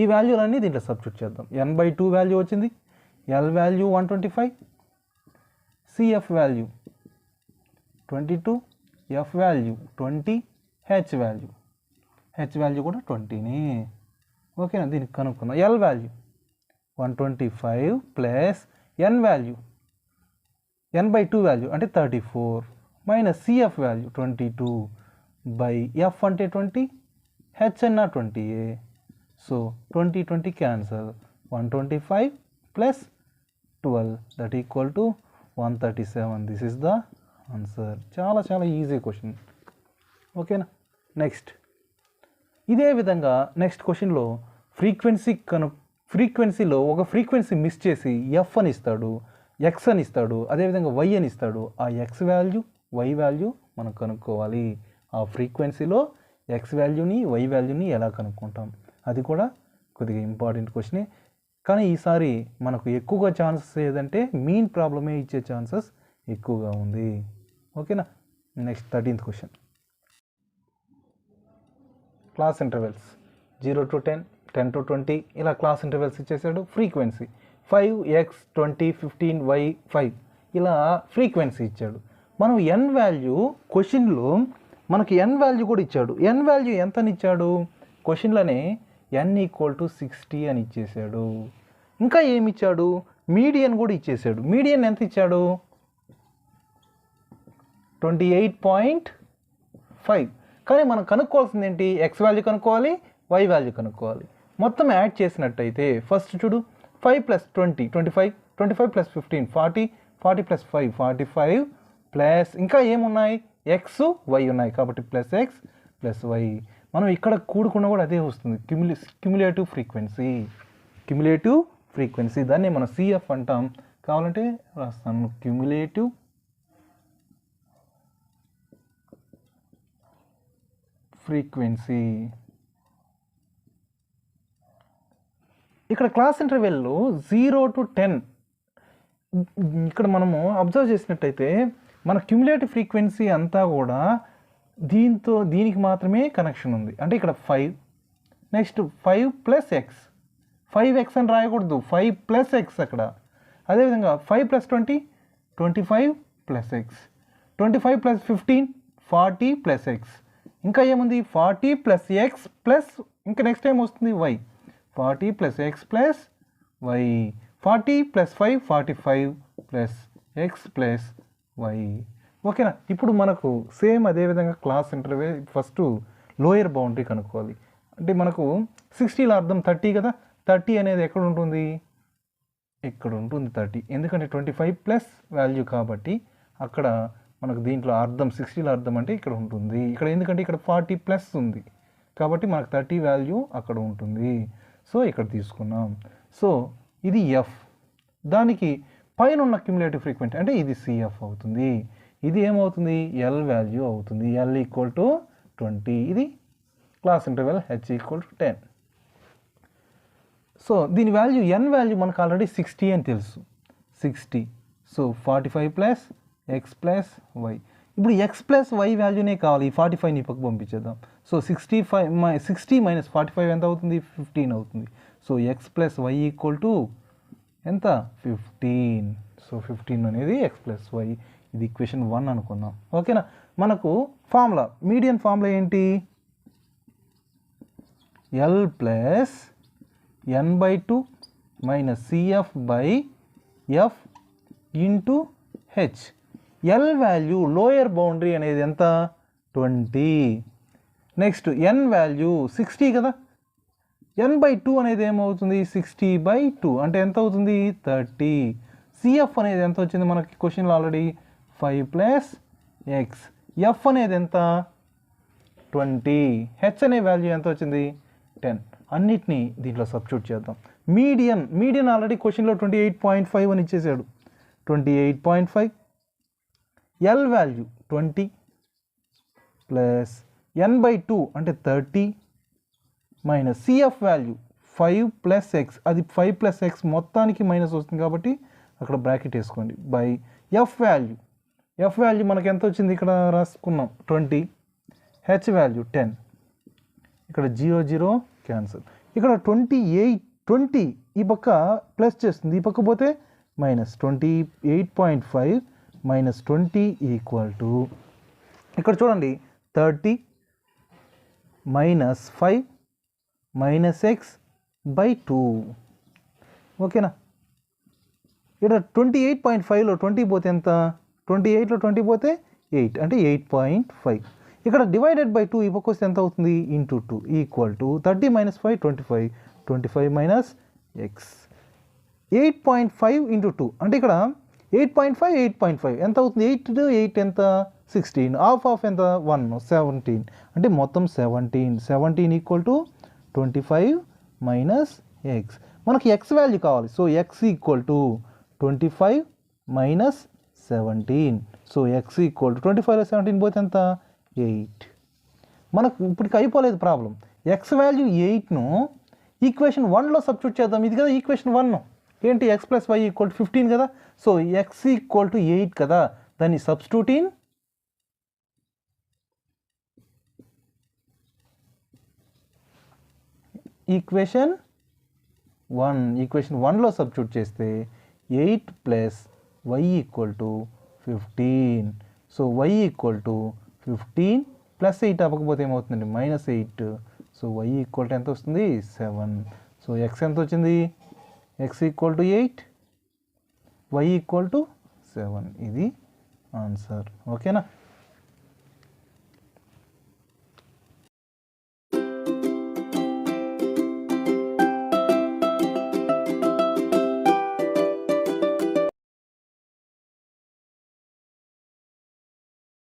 ఈ వాల్యూలన్నీ దీంట్లో సబ్స్టిట్యూట్ చేద్దాం. ఎన్ బై 2 వాల్యూ వచ్చింది, L value 125, CF value 22, F value 20, H value కూడా 20నే. ఓకేనా? దీనికి కనుక్కుందాం. L value 125 plus N value N by 2 value అంటే 34 minus CF value 22 by F అంటే 20, హెచ్ అన్న 20ఏ. So 20, 20 cancel. 125 plus 12 that equal to 137. This is the answer. చాలా చాలా ఈజీ క్వశ్చన్. ఓకేనా? నెక్స్ట్ ఇదే విధంగా నెక్స్ట్ క్వశ్చన్లో ఫ్రీక్వెన్సీలో ఒక ఫ్రీక్వెన్సీ మిస్ చేసి ఎఫ్ అని ఇస్తాడు, ఎక్స్ అని ఇస్తాడు, అదేవిధంగా వై అని ఇస్తాడు. ఆ ఎక్స్ వాల్యూ వై వాల్యూ మనం కనుక్కోవాలి. ఆ ఫ్రీక్వెన్సీలో ఎక్స్ వాల్యూని వై వాల్యూని ఎలా కనుక్కుంటాం? అది కూడా కొద్దిగా ఇంపార్టెంట్ క్వశ్చనే. కానీ ఈసారి మనకు ఎక్కువగా ఛాన్సెస్ ఏదంటే మీన్ ప్రాబ్లమే ఇచ్చే ఛాన్సెస్ ఎక్కువగా ఉంది. ఓకేనా? Next 13th question. Class intervals 0 to 10, 10 to 20 ఇలా క్లాస్ ఇంటర్వెల్స్ ఇచ్చేసాడు. ఫ్రీక్వెన్సీ 5x 20 15 y 5 ఇలా ఫ్రీక్వెన్సీ ఇచ్చాడు. మనం ఎన్ వాల్యూ క్వశ్చన్లో మనకి ఎన్ వాల్యూ కూడా ఇచ్చాడు. ఎన్ వాల్యూ ఎంత అని ఇచ్చాడు? క్వశ్చన్లోనే n ఈక్వల్ టు 60 అని ఇచ్చేసాడు. ఇంకా ఏమి ఇచ్చాడు? మీడియన్ కూడా ఇచ్చేసాడు. మీడియన్ ఎంత ఇచ్చాడు? 28.5. కానీ మనం కనుక్కోవాల్సింది ఏంటి? ఎక్స్ వాల్యూ కనుక్కోవాలి, వై వాల్యూ కనుక్కోవాలి. మొత్తం యాడ్ చేసినట్టయితే ఫస్ట్ చూడు, 5 + 20 25, 25 + 15 40, 40 + 5 45 ప్లస్ ఇంకా ఏమున్నాయి? ఎక్స్ వై ఉన్నాయి కాబట్టి ప్లస్ ఎక్స్ ప్లస్ వై. మనం ఇక్కడ కూడుకున్న కూడా అదే వస్తుంది, క్యుములేటివ్ ఫ్రీక్వెన్సీ. దాన్ని మనం సిఎఫ్ అంటాం. కావాలంటే రాస్తాను, క్యుములేటివ్ ఫ్రీక్వెన్సీ. ఇక్కడ క్లాస్ ఇంటర్వెల్లో 0 to 10 ఇక్కడ మనము అబ్జర్వ్ చేసినట్టయితే మన క్యుములేటివ్ ఫ్రీక్వెన్సీ అంతా కూడా దీనికి మాత్రమే కనెక్షన్ ఉంది. అంటే ఇక్కడ 5, నెక్స్ట్ 5 + x, 5x అని రాయకూడదు, 5 + x అక్కడ. అదేవిధంగా 5 + 20 25 + x, 25 + 15 40 + x. ఇంకా ఏముంది? 40 + x ప్లస్ ఇంకా నెక్స్ట్ టైం వస్తుంది y, 40 + x plus y, 40 + 5 45 plus x plus y. ఓకేనా? ఇప్పుడు మనకు సేమ్ అదేవిధంగా class interval first lower boundary కనుక్కోవాలి. అంటే మనకు 60లో అర్థం 30 కదా. 30 అనేది ఎక్కడ ఉంటుంది? ఇక్కడ ఉంటుంది 30. ఎందుకంటే 25 ప్లస్ వాల్యూ కాబట్టి అక్కడ మనకు దీంట్లో అర్థం 60లో అర్థం అంటే ఇక్కడ ఉంటుంది. ఇక్కడ ఎందుకంటే ఇక్కడ 40 ప్లస్ ఉంది కాబట్టి మనకు 30 వాల్యూ అక్కడ ఉంటుంది. సో ఇక్కడ తీసుకున్నాం. సో ఇది ఎఫ్, దానికి పైన ఉన్న క్యుములేటివ్ ఫ్రీక్వెన్సీ అంటే ఇది సిఎఫ్ అవుతుంది. ఇది ఏమవుతుంది, ఎల్ వాల్యూ అవుతుంది. ఎల్ ఈక్వల్ టు 20, ఇది class interval H equal to 10. So దీని వాల్యూ ఎన్ వాల్యూ మనకు ఆల్రెడీ 60 అని తెలుసు, 60. So 45 plus X plus Y. ఇప్పుడు ఎక్స్ ప్లస్ వై వాల్యూనే కావాలి, ఈ 45ని పక్క పంపించేద్దాం. సో 60 మైనస్ 45 ఎంత అవుతుంది, 15 అవుతుంది. So X plus why equal to ఎంత, 15. సో 15 అనేది ఎక్స్ ప్లస్ వై. ఇది ఈక్వేషన్ 1 అనుకుందాం. ఓకేనా. మనకు ఫార్ములా, మీడియన్ ఫార్ములా ఏంటి, L plus n/2 minus CF by F into H. L value lower boundary అనేది ఎంత, 20. నెక్స్ట్ ఎన్ వాల్యూ 60 కదా, n/2 అనేది ఏమవుతుంది, 60/2 అంటే ఎంత అవుతుంది, 30. సిఎఫ్ అనేది ఎంత వచ్చింది మనకి క్వశ్చన్లో ఆల్రెడీ, 5 ప్లస్ ఎక్స్. ఎఫ్ అనేది ఎంత, 20. హెచ్ అనే వాల్యూ ఎంత వచ్చింది, 10. అన్నిటినీ దీంట్లో సబ్స్టిట్యూట్ చేద్దాం. మీడియన్ ఆల్రెడీ క్వశ్చన్లో 28.5 అని ఇచ్చేసాడు, 28.5. ఎల్ వాల్యూ 20 ప్లస్ n/2 అంటే 30 minus CF value 5 plus X, అది 5 ప్లస్ ఎక్స్ మొత్తానికి మైనస్ వస్తుంది కాబట్టి అక్కడ బ్రాకెట్ వేసుకోండి, బై ఎఫ్ వాల్యూ మనకి ఎంత వచ్చింది, ఇక్కడ రాసుకున్నాం 20. H value 10. ఇక్కడ 0 క్యాన్సల్. ఇక్కడ 20 ఈ పక్క ప్లస్ చేస్తుంది, ఈ పక్క పోతే మైనస్. 28.5 మైనస్ 20 ఈక్వల్ టు, ఇక్కడ చూడండి 30 మైనస్ 5 మైనస్ ఎక్స్ బై 2. ఓకేనా. ఇక్కడ 28.5లో 20 పోతే ఎంత, 28లో 20 పోతే 8 అంటే 8.5. ఇక్కడ డివైడెడ్ బై 2 ఈ పక్క వస్తే ఎంత అవుతుంది, into 2 equal to 30 minus 5 25, 25 minus X. 8.5 into 2 అంటే ఇక్కడ 8.5 ఎంత అవుతుంది, 8 ఎంత, 16. హాఫ్ ఎంత, 1, 17 అంటే మొత్తం 17 ఈక్వల్ టు 25 మైనస్ ఎక్స్. మనకి ఎక్స్ వాల్యూ కావాలి. So x equal to 25 minus 17. So x equal to 25లో 17 పోతే ఎంత, 8. మనకు ఇప్పటికి అయిపోలేదు ప్రాబ్లం. ఎక్స్ వాల్యూ 8ను ఈక్వేషన్ 1లో సబ్స్టిట్యూట్ చేద్దాం. ఇది కదా ఈక్వేషన్ 1 ఏంటి, x plus why equal to 15 కదా. సో ఎక్స్ ఈక్వల్ టు 8 కదా, దాన్ని సబ్స్టిట్యూట్ ఇన్ ఈక్వేషన్ 1లో సబ్స్టిట్యూట్ చేస్తే 8 plus why equal to 15. So Y equal to 15 plus 8 అవ్వకపోతే ఏమవుతుందండి, -8. సో వై ఈక్వల్ టు ఎంత వస్తుంది, 7. సో ఎక్స్ ఎంత వచ్చింది, X equal to 8, Y equal to 7. ఇది ఆన్సర్. ఓకేనా.